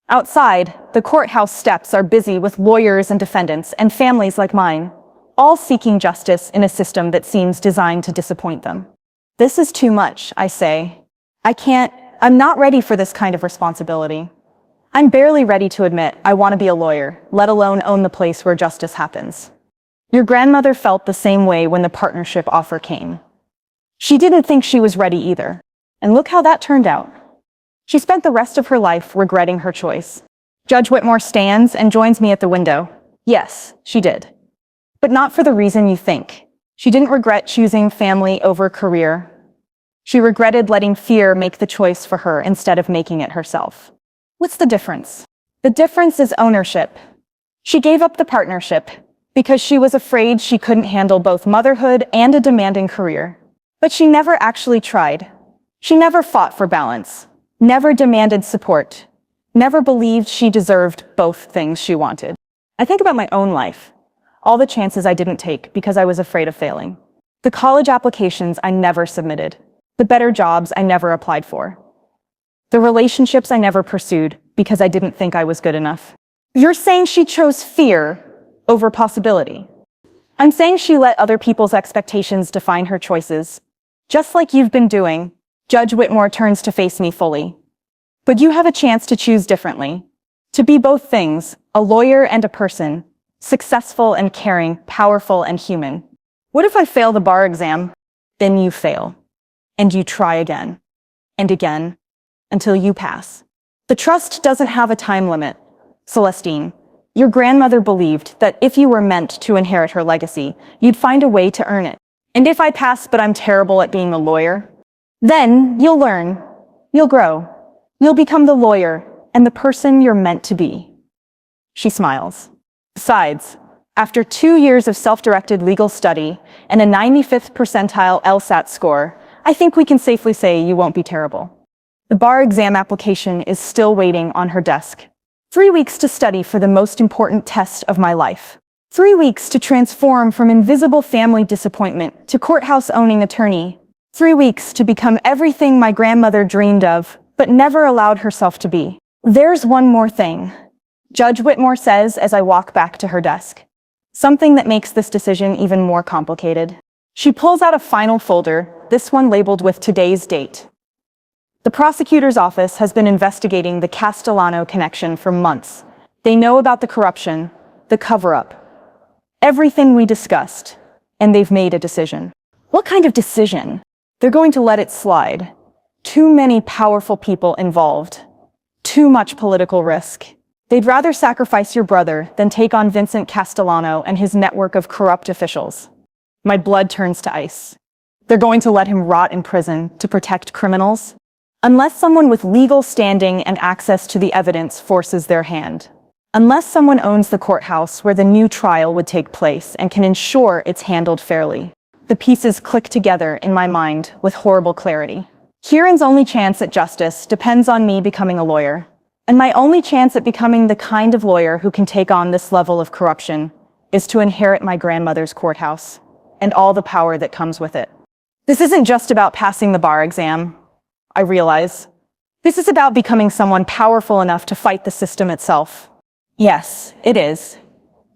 Outside, the courthouse steps are busy with lawyers and defendants and families like mine, all seeking justice in a system that seems designed to disappoint them. This is too much, I say. I'm not ready for this kind of responsibility. I'm barely ready to admit I want to be a lawyer, let alone own the place where justice happens. Your grandmother felt the same way when the partnership offer came. She didn't think she was ready either. And look how that turned out. She spent the rest of her life regretting her choice. Judge Whitmore stands and joins me at the window. Yes, she did. But not for the reason you think. She didn't regret choosing family over career. She regretted letting fear make the choice for her instead of making it herself. What's the difference? The difference is ownership. She gave up the partnership because she was afraid she couldn't handle both motherhood and a demanding career. But she never actually tried. She never fought for balance, never demanded support, never believed she deserved both things she wanted. I think about my own life, all the chances I didn't take because I was afraid of failing. The college applications I never submitted, the better jobs I never applied for, the relationships I never pursued because I didn't think I was good enough. You're saying she chose fear over possibility. I'm saying she let other people's expectations define her choices, just like you've been doing. Judge Whitmore turns to face me fully. But you have a chance to choose differently. To be both things, a lawyer and a person, successful and caring, powerful and human. What if I fail the bar exam? Then you fail. And you try again. And again. Until you pass. The trust doesn't have a time limit. Celestine, your grandmother believed that if you were meant to inherit her legacy, you'd find a way to earn it. And if I pass but I'm terrible at being a lawyer, then you'll learn. You'll grow. You'll become the lawyer and the person you're meant to be. She smiles. Besides, after 2 years of self-directed legal study and a 95th percentile LSAT score, I think we can safely say you won't be terrible. The bar exam application is still waiting on her desk. 3 weeks to study for the most important test of my life. 3 weeks to transform from invisible family disappointment to courthouse-owning attorney. 3 weeks to become everything my grandmother dreamed of, but never allowed herself to be. There's one more thing, Judge Whitmore says as I walk back to her desk. Something that makes this decision even more complicated. She pulls out a final folder, this one labeled with today's date. The prosecutor's office has been investigating the Castellano connection for months. They know about the corruption, the cover-up, everything we discussed, and they've made a decision. What kind of decision? They're going to let it slide. Too many powerful people involved. Too much political risk. They'd rather sacrifice your brother than take on Vincent Castellano and his network of corrupt officials. My blood turns to ice. They're going to let him rot in prison to protect criminals? Unless someone with legal standing and access to the evidence forces their hand. Unless someone owns the courthouse where the new trial would take place and can ensure it's handled fairly. The pieces click together in my mind with horrible clarity. Kieran's only chance at justice depends on me becoming a lawyer. And my only chance at becoming the kind of lawyer who can take on this level of corruption is to inherit my grandmother's courthouse and all the power that comes with it. This isn't just about passing the bar exam, I realize. This is about becoming someone powerful enough to fight the system itself. Yes, it is.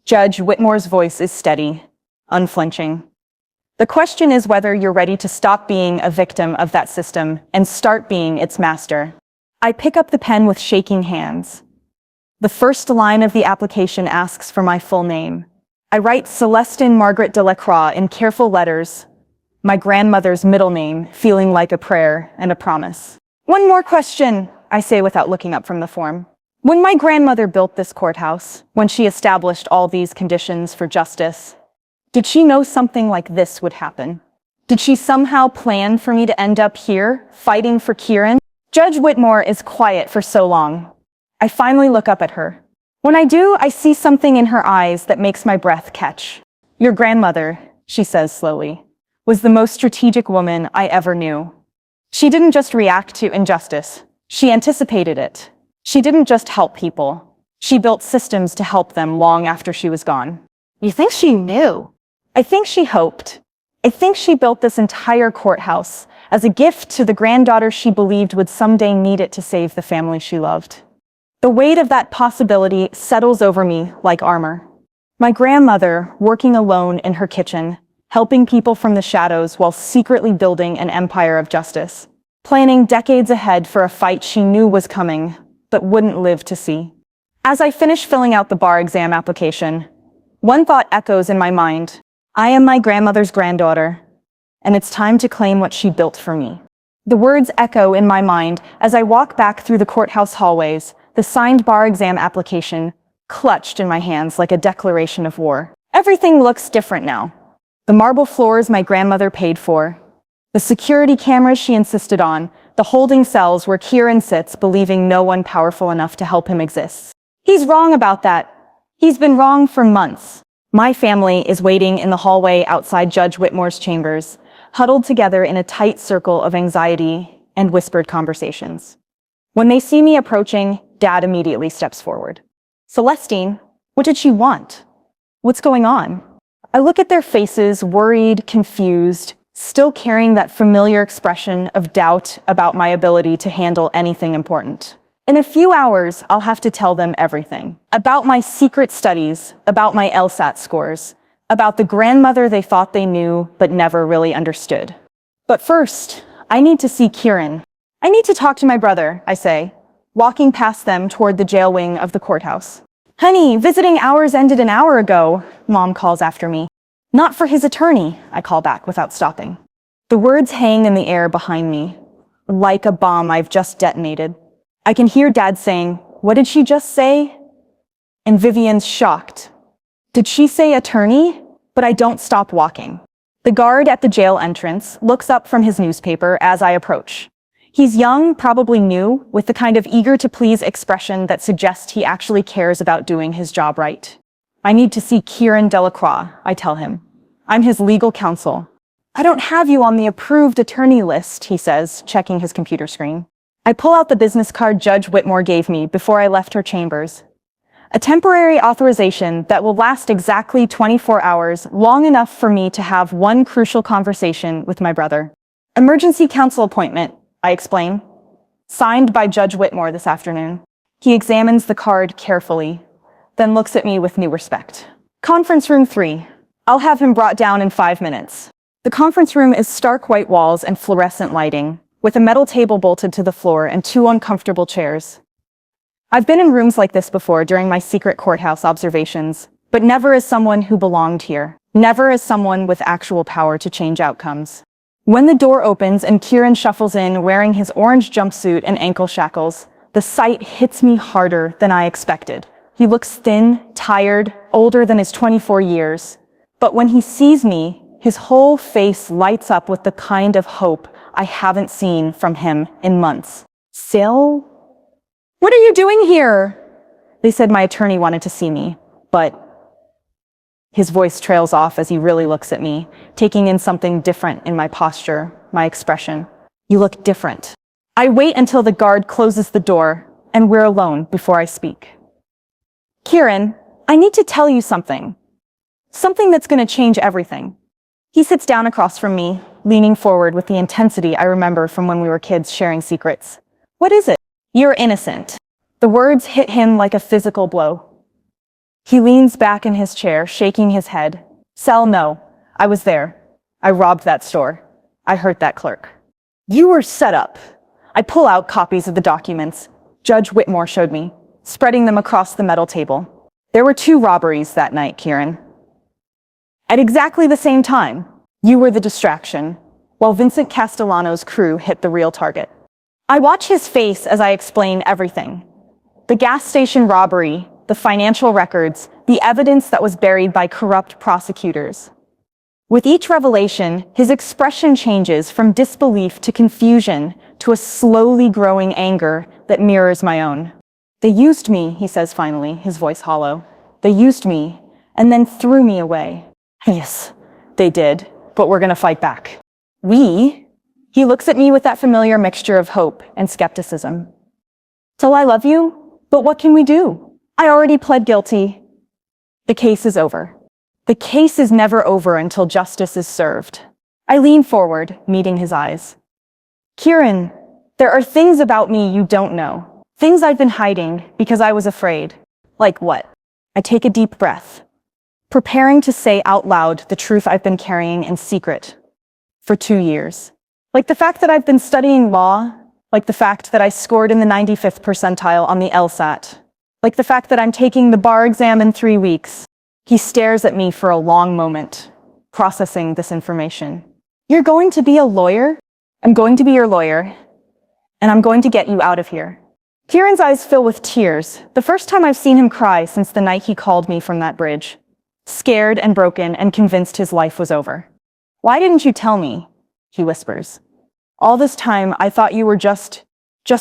Judge Whitmore's voice is steady, unflinching. The question is whether you're ready to stop being a victim of that system and start being its master. I pick up the pen with shaking hands. The first line of the application asks for my full name. I write Celestine Margaret Delacroix in careful letters, my grandmother's middle name feeling like a prayer and a promise. One more question, I say without looking up from the form. When my grandmother built this courthouse, when she established all these conditions for justice, did she know something like this would happen? Did she somehow plan for me to end up here, fighting for Kieran? Judge Whitmore is quiet for so long. I finally look up at her. When I do, I see something in her eyes that makes my breath catch. Your grandmother, she says slowly, was the most strategic woman I ever knew. She didn't just react to injustice. She anticipated it. She didn't just help people. She built systems to help them long after she was gone. You think she knew? I think she hoped. I think she built this entire courthouse as a gift to the granddaughter she believed would someday need it to save the family she loved. The weight of that possibility settles over me like armor. My grandmother, working alone in her kitchen, helping people from the shadows while secretly building an empire of justice, planning decades ahead for a fight she knew was coming, but wouldn't live to see. As I finish filling out the bar exam application, one thought echoes in my mind. I am my grandmother's granddaughter, and it's time to claim what she built for me. The words echo in my mind as I walk back through the courthouse hallways, the signed bar exam application clutched in my hands like a declaration of war. Everything looks different now. The marble floors my grandmother paid for, the security cameras she insisted on, the holding cells where Kieran sits believing no one powerful enough to help him exists. He's wrong about that. He's been wrong for months. My family is waiting in the hallway outside Judge Whitmore's chambers, huddled together in a tight circle of anxiety and whispered conversations. When they see me approaching, Dad immediately steps forward. Celestine, what did she want? What's going on? I look at their faces, worried, confused, still carrying that familiar expression of doubt about my ability to handle anything important. In a few hours, I'll have to tell them everything. About my secret studies, about my LSAT scores, about the grandmother they thought they knew but never really understood. But first, I need to see Kieran. I need to talk to my brother, I say, walking past them toward the jail wing of the courthouse. Honey, visiting hours ended an hour ago, Mom calls after me. Not for his attorney, I call back without stopping. The words hang in the air behind me, like a bomb I've just detonated. I can hear Dad saying, "What did she just say?" And Vivian's shocked. Did she say attorney? But I don't stop walking. The guard at the jail entrance looks up from his newspaper as I approach. He's young, probably new, with the kind of eager-to-please expression that suggests he actually cares about doing his job right. I need to see Kieran Delacroix, I tell him. I'm his legal counsel. I don't have you on the approved attorney list, he says, checking his computer screen. I pull out the business card Judge Whitmore gave me before I left her chambers. A temporary authorization that will last exactly 24 hours, long enough for me to have one crucial conversation with my brother. Emergency counsel appointment, I explain. Signed by Judge Whitmore this afternoon. He examines the card carefully, then looks at me with new respect. Conference room 3. I'll have him brought down in 5 minutes. The conference room is stark white walls and fluorescent lighting, with a metal table bolted to the floor and 2 uncomfortable chairs. I've been in rooms like this before during my secret courthouse observations, but never as someone who belonged here. Never as someone with actual power to change outcomes. When the door opens and Kieran shuffles in wearing his orange jumpsuit and ankle shackles, the sight hits me harder than I expected. He looks thin, tired, older than his 24 years. But when he sees me, his whole face lights up with the kind of hope I haven't seen from him in months. Sil? What are you doing here? They said my attorney wanted to see me, but... His voice trails off as he really looks at me, taking in something different in my posture, my expression. You look different. I wait until the guard closes the door, and we're alone before I speak. Kieran, I need to tell you something. Something that's going to change everything. He sits down across from me, leaning forward with the intensity I remember from when we were kids sharing secrets. What is it? You're innocent. The words hit him like a physical blow. He leans back in his chair, shaking his head. Sel, no. I was there. I robbed that store. I hurt that clerk. You were set up. I pull out copies of the documents Judge Whitmore showed me, spreading them across the metal table. There were 2 robberies that night, Kieran. At exactly the same time, you were the distraction, while Vincent Castellano's crew hit the real target. I watch his face as I explain everything. The gas station robbery, the financial records, the evidence that was buried by corrupt prosecutors. With each revelation, his expression changes from disbelief to confusion to a slowly growing anger that mirrors my own. They used me, he says finally, his voice hollow. They used me, and then threw me away. Yes, they did, but we're gonna fight back. We? He looks at me with that familiar mixture of hope and skepticism. So I love you, but what can we do? I already pled guilty. The case is over. The case is never over until justice is served. I lean forward, meeting his eyes. Kieran, there are things about me you don't know. Things I've been hiding because I was afraid. Like what? I take a deep breath, preparing to say out loud the truth I've been carrying in secret for 2 years. Like the fact that I've been studying law, like the fact that I scored in the 95th percentile on the LSAT, like the fact that I'm taking the bar exam in 3 weeks. He stares at me for a long moment, processing this information. You're going to be a lawyer? I'm going to be your lawyer, and I'm going to get you out of here. Kieran's eyes fill with tears, the first time I've seen him cry since the night he called me from that bridge. Scared and broken and convinced his life was over. Why didn't you tell me? He whispers. All this time, I thought you were just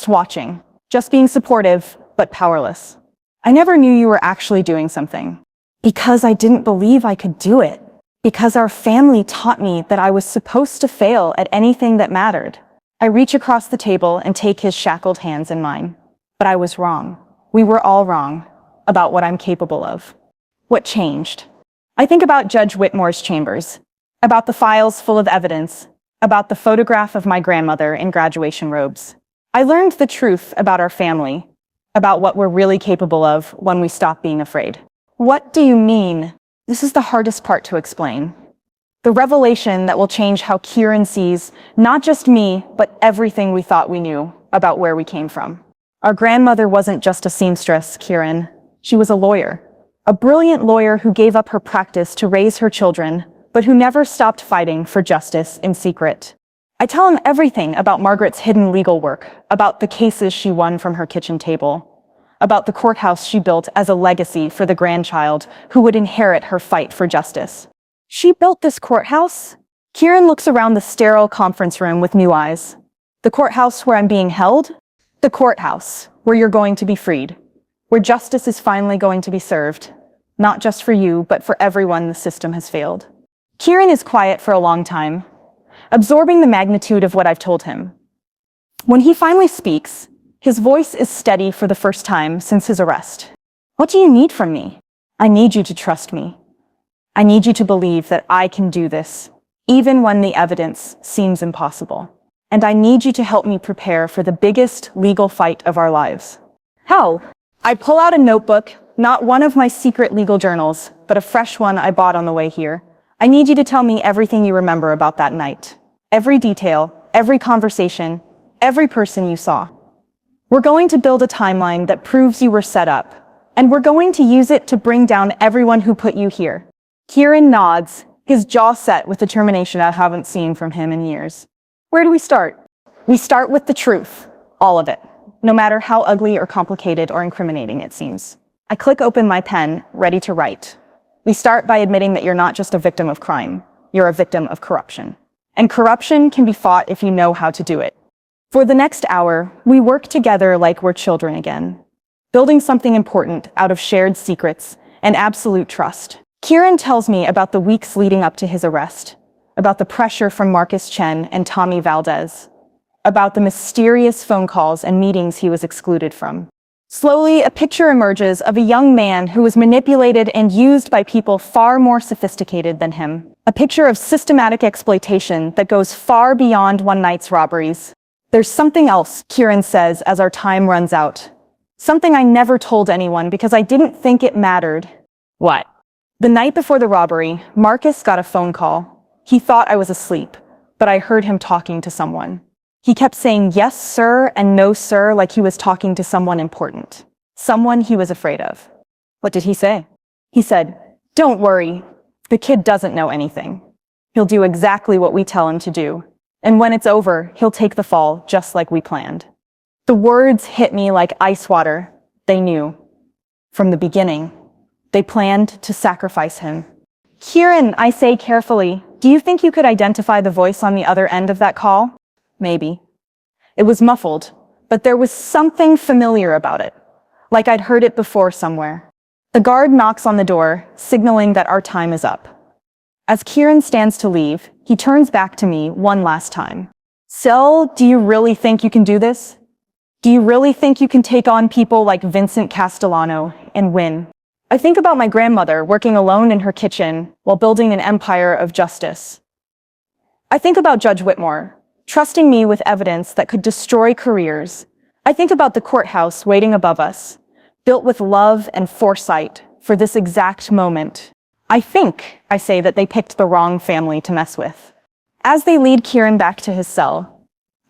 watching, just being supportive, but powerless. I never knew you were actually doing something. Because I didn't believe I could do it. Because our family taught me that I was supposed to fail at anything that mattered. I reach across the table and take his shackled hands in mine. But I was wrong. We were all wrong about what I'm capable of. What changed? I think about Judge Whitmore's chambers, about the files full of evidence, about the photograph of my grandmother in graduation robes. I learned the truth about our family, about what we're really capable of when we stop being afraid. What do you mean? This is the hardest part to explain. The revelation that will change how Kieran sees not just me, but everything we thought we knew about where we came from. Our grandmother wasn't just a seamstress, Kieran. She was a lawyer. A brilliant lawyer who gave up her practice to raise her children, but who never stopped fighting for justice in secret. I tell him everything about Margaret's hidden legal work, about the cases she won from her kitchen table, about the courthouse she built as a legacy for the grandchild who would inherit her fight for justice. She built this courthouse? Kieran looks around the sterile conference room with new eyes. The courthouse where I'm being held? The courthouse where you're going to be freed, where justice is finally going to be served, not just for you, but for everyone the system has failed. Kieran is quiet for a long time, absorbing the magnitude of what I've told him. When he finally speaks, his voice is steady for the first time since his arrest. What do you need from me? I need you to trust me. I need you to believe that I can do this, even when the evidence seems impossible. And I need you to help me prepare for the biggest legal fight of our lives. How? I pull out a notebook, not one of my secret legal journals, but a fresh one I bought on the way here. I need you to tell me everything you remember about that night. Every detail, every conversation, every person you saw. We're going to build a timeline that proves you were set up, and we're going to use it to bring down everyone who put you here. Kieran nods, his jaw set with determination I haven't seen from him in years. Where do we start? We start with the truth, all of it, no matter how ugly or complicated or incriminating it seems. I click open my pen, ready to write. We start by admitting that you're not just a victim of crime, you're a victim of corruption. And corruption can be fought if you know how to do it. For the next hour, we work together like we're children again, building something important out of shared secrets and absolute trust. Kieran tells me about the weeks leading up to his arrest, about the pressure from Marcus Chen and Tommy Valdez, about the mysterious phone calls and meetings he was excluded from. Slowly, a picture emerges of a young man who was manipulated and used by people far more sophisticated than him. A picture of systematic exploitation that goes far beyond one night's robberies. There's something else, Kieran says as our time runs out. Something I never told anyone because I didn't think it mattered. What? The night before the robbery, Marcus got a phone call. He thought I was asleep, but I heard him talking to someone. He kept saying yes, sir, and no, sir, like he was talking to someone important. Someone he was afraid of. What did he say? He said, "Don't worry. The kid doesn't know anything. He'll do exactly what we tell him to do. And when it's over, he'll take the fall just like we planned." The words hit me like ice water. They knew. From the beginning, they planned to sacrifice him. Kieran, I say carefully, do you think you could identify the voice on the other end of that call? Maybe. It was muffled, but there was something familiar about it, like I'd heard it before somewhere. The guard knocks on the door, signaling that our time is up. As Kieran stands to leave, he turns back to me one last time. "So, do you really think you can do this? Do you really think you can take on people like Vincent Castellano and win?" I think about my grandmother working alone in her kitchen while building an empire of justice. I think about Judge Whitmore, trusting me with evidence that could destroy careers. I think about the courthouse waiting above us, built with love and foresight for this exact moment. I think, I say, that they picked the wrong family to mess with. As they lead Kieran back to his cell,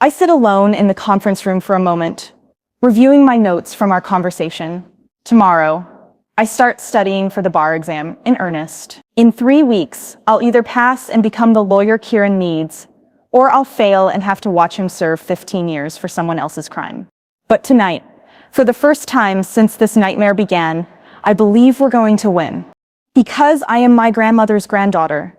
I sit alone in the conference room for a moment, reviewing my notes from our conversation. Tomorrow, I start studying for the bar exam in earnest. In 3 weeks, I'll either pass and become the lawyer Kieran needs, or I'll fail and have to watch him serve 15 years for someone else's crime. But tonight, for the first time since this nightmare began, I believe we're going to win. Because I am my grandmother's granddaughter,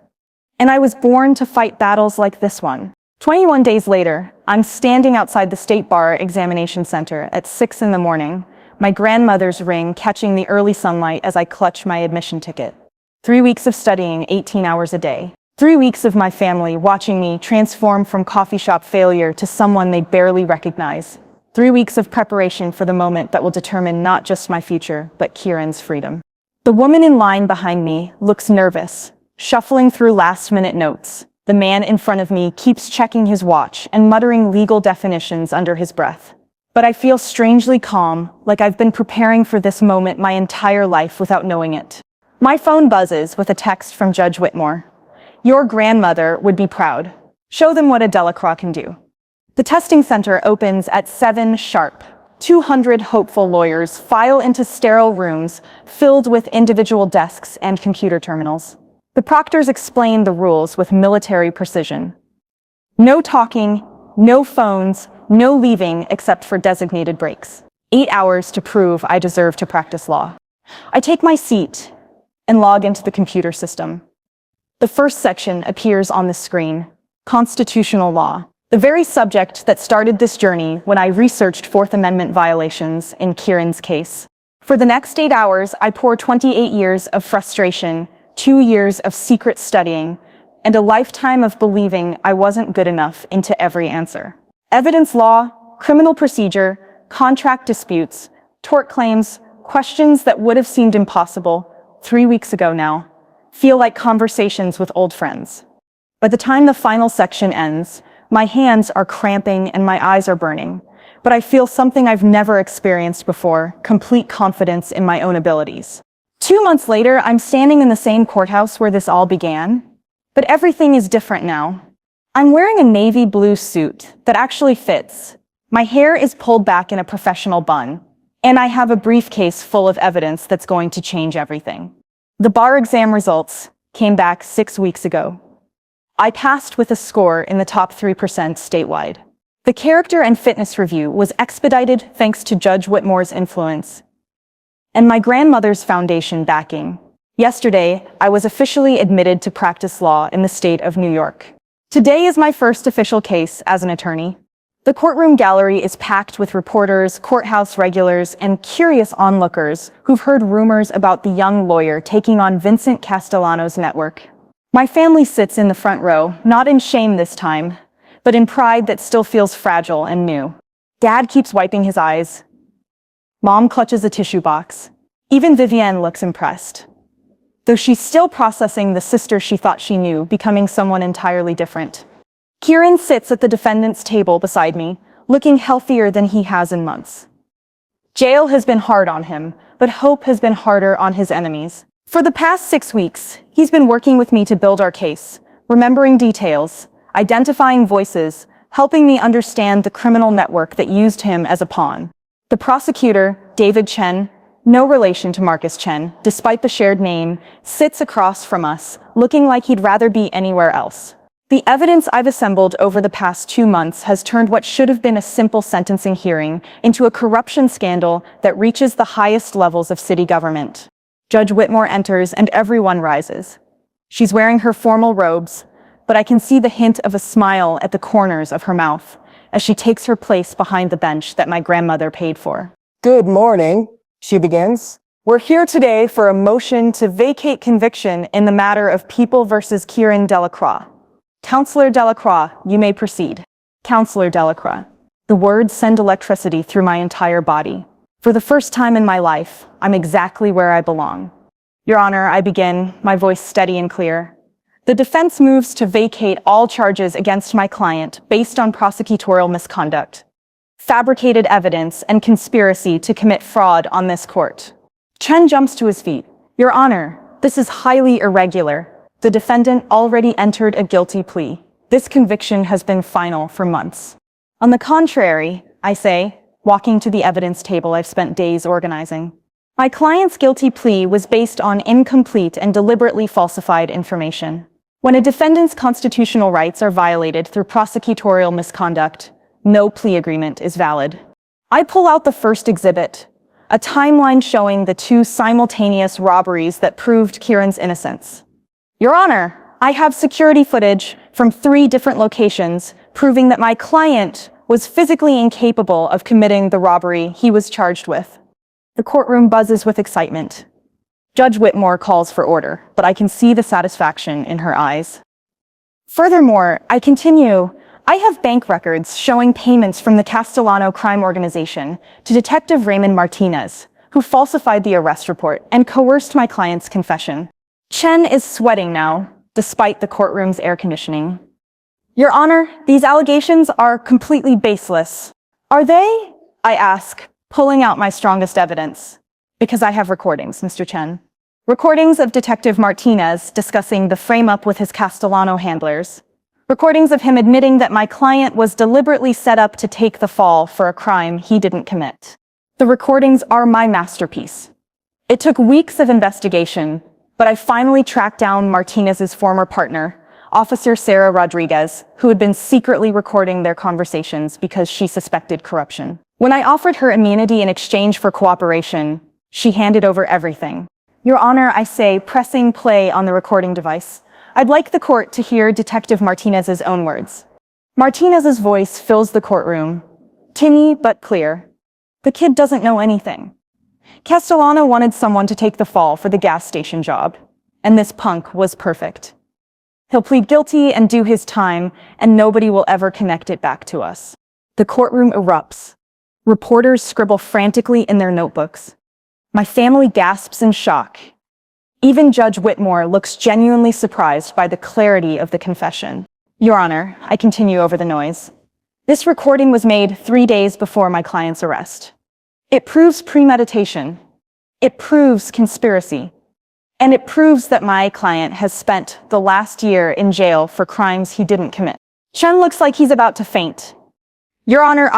and I was born to fight battles like this one. 21 days later, I'm standing outside the State Bar Examination Center at 6 in the morning, my grandmother's ring catching the early sunlight as I clutch my admission ticket. 3 weeks of studying 18 hours a day. 3 weeks of my family watching me transform from coffee shop failure to someone they barely recognize. 3 weeks of preparation for the moment that will determine not just my future, but Kieran's freedom. The woman in line behind me looks nervous, shuffling through last-minute notes. The man in front of me keeps checking his watch and muttering legal definitions under his breath. But I feel strangely calm, like I've been preparing for this moment my entire life without knowing it. My phone buzzes with a text from Judge Whitmore. "Your grandmother would be proud. Show them what a Delacroix can do." The testing center opens at 7 sharp. 200 hopeful lawyers file into sterile rooms filled with individual desks and computer terminals. The proctors explained the rules with military precision. No talking, no phones, no leaving except for designated breaks. 8 hours to prove I deserve to practice law. I take my seat and log into the computer system. The first section appears on the screen, Constitutional Law, the very subject that started this journey when I researched Fourth Amendment violations in Kieran's case. For the next 8 hours, I pour 28 years of frustration, 2 years of secret studying, and a lifetime of believing I wasn't good enough into every answer. Evidence law, criminal procedure, contract disputes, tort claims, questions that would have seemed impossible 3 weeks ago now, feel like conversations with old friends. By the time the final section ends, my hands are cramping and my eyes are burning, but I feel something I've never experienced before, complete confidence in my own abilities. 2 months later, I'm standing in the same courthouse where this all began, but everything is different now. I'm wearing a navy blue suit that actually fits. My hair is pulled back in a professional bun, and I have a briefcase full of evidence that's going to change everything. The bar exam results came back 6 weeks ago. I passed with a score in the top 3% statewide. The character and fitness review was expedited thanks to Judge Whitmore's influence and my grandmother's foundation backing. Yesterday, I was officially admitted to practice law in the state of New York. Today is my first official case as an attorney. The courtroom gallery is packed with reporters, courthouse regulars, and curious onlookers who've heard rumors about the young lawyer taking on Vincent Castellano's network. My family sits in the front row, not in shame this time, but in pride that still feels fragile and new. Dad keeps wiping his eyes. Mom clutches a tissue box. Even Vivienne looks impressed, though she's still processing the sister she thought she knew becoming someone entirely different. Kieran sits at the defendant's table beside me, looking healthier than he has in months. Jail has been hard on him, but hope has been harder on his enemies. For the past 6 weeks, he's been working with me to build our case, remembering details, identifying voices, helping me understand the criminal network that used him as a pawn. The prosecutor, David Chen, no relation to Marcus Chen, despite the shared name, sits across from us, looking like he'd rather be anywhere else. The evidence I've assembled over the past 2 months has turned what should have been a simple sentencing hearing into a corruption scandal that reaches the highest levels of city government. Judge Whitmore enters and everyone rises. She's wearing her formal robes, but I can see the hint of a smile at the corners of her mouth as she takes her place behind the bench that my grandmother paid for. Good morning, she begins. We're here today for a motion to vacate conviction in the matter of People versus Kieran Delacroix. Counselor Delacroix, you may proceed. Counselor Delacroix. The words send electricity through my entire body. For the first time in my life, I'm exactly where I belong. Your Honor, I begin, my voice steady and clear. The defense moves to vacate all charges against my client based on prosecutorial misconduct, fabricated evidence, and conspiracy to commit fraud on this court. Chen jumps to his feet. Your Honor, this is highly irregular. The defendant already entered a guilty plea. This conviction has been final for months. On the contrary, I say, walking to the evidence table I've spent days organizing. My client's guilty plea was based on incomplete and deliberately falsified information. When a defendant's constitutional rights are violated through prosecutorial misconduct, no plea agreement is valid. I pull out the first exhibit, a timeline showing the 2 simultaneous robberies that proved Kieran's innocence. Your Honor, I have security footage from 3 different locations proving that my client was physically incapable of committing the robbery he was charged with. The courtroom buzzes with excitement. Judge Whitmore calls for order, but I can see the satisfaction in her eyes. Furthermore, I continue. I have bank records showing payments from the Castellano crime organization to Detective Raymond Martinez, who falsified the arrest report and coerced my client's confession. Chen is sweating now, despite the courtroom's air conditioning. Your Honor, these allegations are completely baseless. Are they? I ask, pulling out my strongest evidence. Because I have recordings, Mr. Chen. Recordings of Detective Martinez discussing the frame-up with his Castellano handlers. Recordings of him admitting that my client was deliberately set up to take the fall for a crime he didn't commit. The recordings are my masterpiece. It took weeks of investigation, But I finally tracked down Martinez's former partner, Officer Sarah Rodriguez, who had been secretly recording their conversations because she suspected corruption. When I offered her immunity in exchange for cooperation, she handed over everything. Your Honor, I say, pressing play on the recording device. I'd like the court to hear Detective Martinez's own words. Martinez's voice fills the courtroom, tinny but clear. The kid doesn't know anything. Castellano wanted someone to take the fall for the gas station job, and this punk was perfect. He'll plead guilty and do his time, and nobody will ever connect it back to us. The courtroom erupts. Reporters scribble frantically in their notebooks. My family gasps in shock. Even Judge Whitmore looks genuinely surprised by the clarity of the confession. Your Honor, I continue over the noise. This recording was made 3 days before my client's arrest. It proves premeditation. It proves conspiracy. And it proves that my client has spent the last year in jail for crimes he didn't commit. Chen looks like he's about to faint. Your Honor,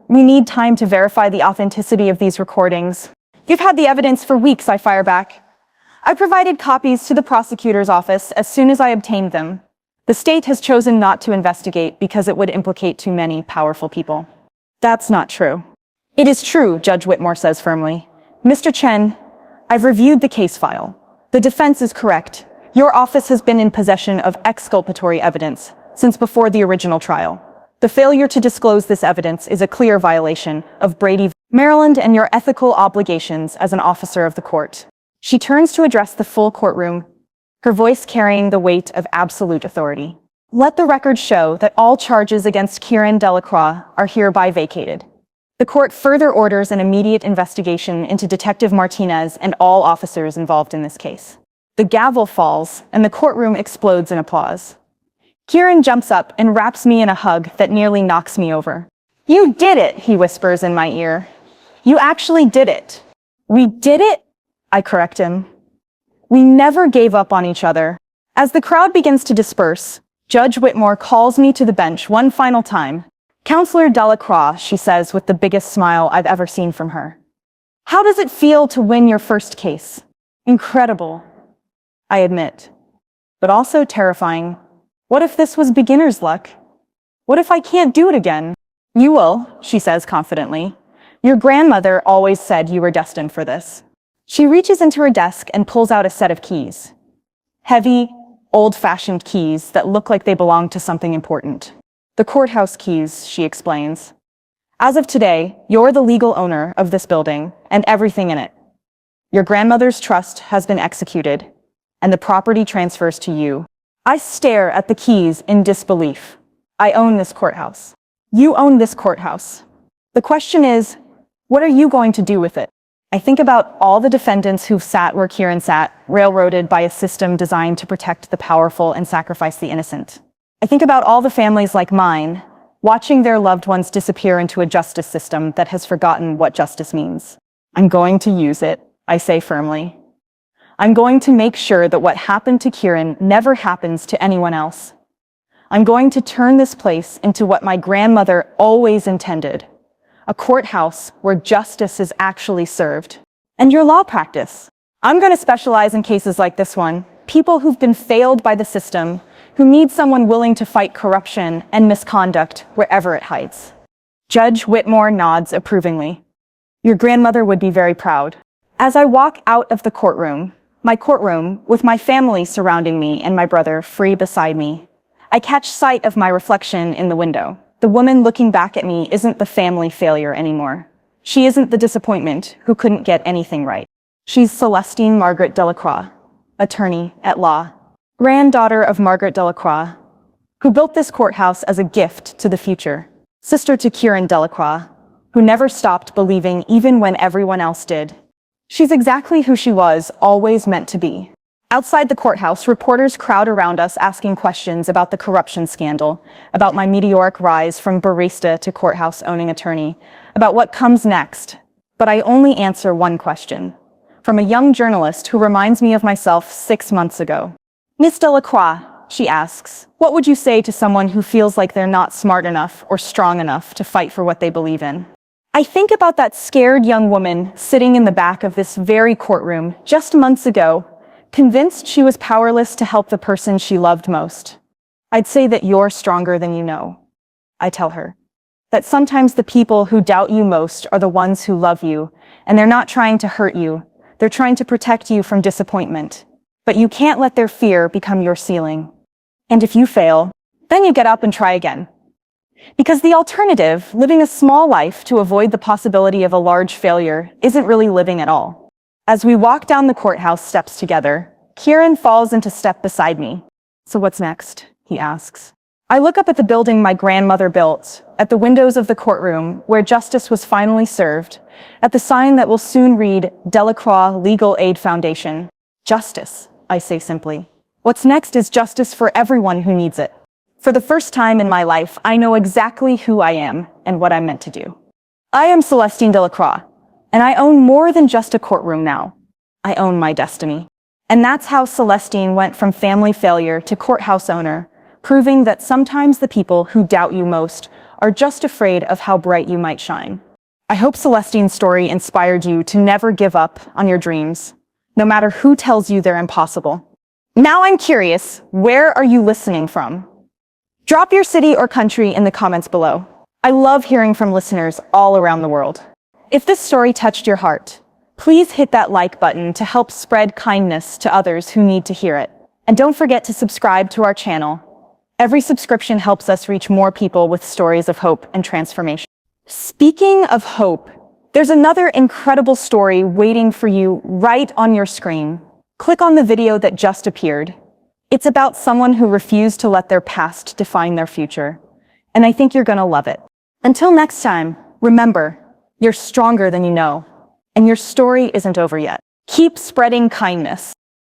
we need time to verify the authenticity of these recordings. You've had the evidence for weeks, I fire back. I provided copies to the prosecutor's office as soon as I obtained them. The state has chosen not to investigate because it would implicate too many powerful people. That's not true. It is true, Judge Whitmore says firmly. Mr. Chen, I've reviewed the case file. The defense is correct. Your office has been in possession of exculpatory evidence since before the original trial. The failure to disclose this evidence is a clear violation of Brady v. Maryland and your ethical obligations as an officer of the court. She turns to address the full courtroom, her voice carrying the weight of absolute authority. Let the record show that all charges against Kieran Delacroix are hereby vacated. The court further orders an immediate investigation into Detective Martinez and all officers involved in this case. The gavel falls, and the courtroom explodes in applause. Kieran jumps up and wraps me in a hug that nearly knocks me over. You did it, he whispers in my ear. You actually did it. We did it? I correct him. We never gave up on each other. As the crowd begins to disperse, Judge Whitmore calls me to the bench one final time. Counselor Delacroix, she says with the biggest smile I've ever seen from her. How does it feel to win your first case? Incredible, I admit, but also terrifying. What if this was beginner's luck? What if I can't do it again? You will, she says confidently. Your grandmother always said you were destined for this. She reaches into her desk and pulls out a set of keys. Heavy, old-fashioned keys that look like they belong to something important. The courthouse keys, she explains. As of today, you're the legal owner of this building and everything in it. Your grandmother's trust has been executed, and the property transfers to you. I stare at the keys in disbelief. I own this courthouse. You own this courthouse. The question is, what are you going to do with it? I think about all the defendants who've sat where Kieran sat, railroaded by a system designed to protect the powerful and sacrifice the innocent. I think about all the families like mine, watching their loved ones disappear into a justice system that has forgotten what justice means. I'm going to use it, I say firmly. I'm going to make sure that what happened to Kieran never happens to anyone else. I'm going to turn this place into what my grandmother always intended, a courthouse where justice is actually served. And your law practice. I'm going to specialize in cases like this one, people who've been failed by the system, who need someone willing to fight corruption and misconduct wherever it hides. Judge Whitmore nods approvingly. Your grandmother would be very proud. As I walk out of the courtroom, my courtroom, with my family surrounding me and my brother free beside me, I catch sight of my reflection in the window. The woman looking back at me isn't the family failure anymore. She isn't the disappointment who couldn't get anything right. She's Celestine Margaret Delacroix, attorney at law, granddaughter of Margaret Delacroix, who built this courthouse as a gift to the future, sister to Kieran Delacroix, who never stopped believing even when everyone else did. She's exactly who she was always meant to be. Outside the courthouse, reporters crowd around us asking questions about the corruption scandal, about my meteoric rise from barista to courthouse-owning attorney, about what comes next. But I only answer one question, from a young journalist who reminds me of myself 6 months ago. Miss Delacroix, she asks, what would you say to someone who feels like they're not smart enough or strong enough to fight for what they believe in? I think about that scared young woman sitting in the back of this very courtroom just months ago, convinced she was powerless to help the person she loved most. I'd say that you're stronger than you know. I tell her that sometimes the people who doubt you most are the ones who love you, and they're not trying to hurt you. They're trying to protect you from disappointment. But you can't let their fear become your ceiling. And if you fail, then you get up and try again. Because the alternative, living a small life to avoid the possibility of a large failure, isn't really living at all. As we walk down the courthouse steps together, Kieran falls into step beside me. So what's next? He asks. I look up at the building my grandmother built, at the windows of the courtroom where justice was finally served, at the sign that will soon read Delacroix Legal Aid Foundation. Justice, I say simply. What's next is justice for everyone who needs it. For the first time in my life, I know exactly who I am and what I'm meant to do. I am Celestine Delacroix, and I own more than just a courtroom now. I own my destiny. And that's how Celestine went from family failure to courthouse owner, proving that sometimes the people who doubt you most are just afraid of how bright you might shine. I hope Celestine's story inspired you to never give up on your dreams, no matter who tells you they're impossible. Now I'm curious, where are you listening from? Drop your city or country in the comments below. I love hearing from listeners all around the world. If this story touched your heart, please hit that like button to help spread kindness to others who need to hear it. And don't forget to subscribe to our channel. Every subscription helps us reach more people with stories of hope and transformation. Speaking of hope, there's another incredible story waiting for you right on your screen. Click on the video that just appeared. It's about someone who refused to let their past define their future. And I think you're gonna love it. Until next time, remember, you're stronger than you know. And your story isn't over yet. Keep spreading kindness.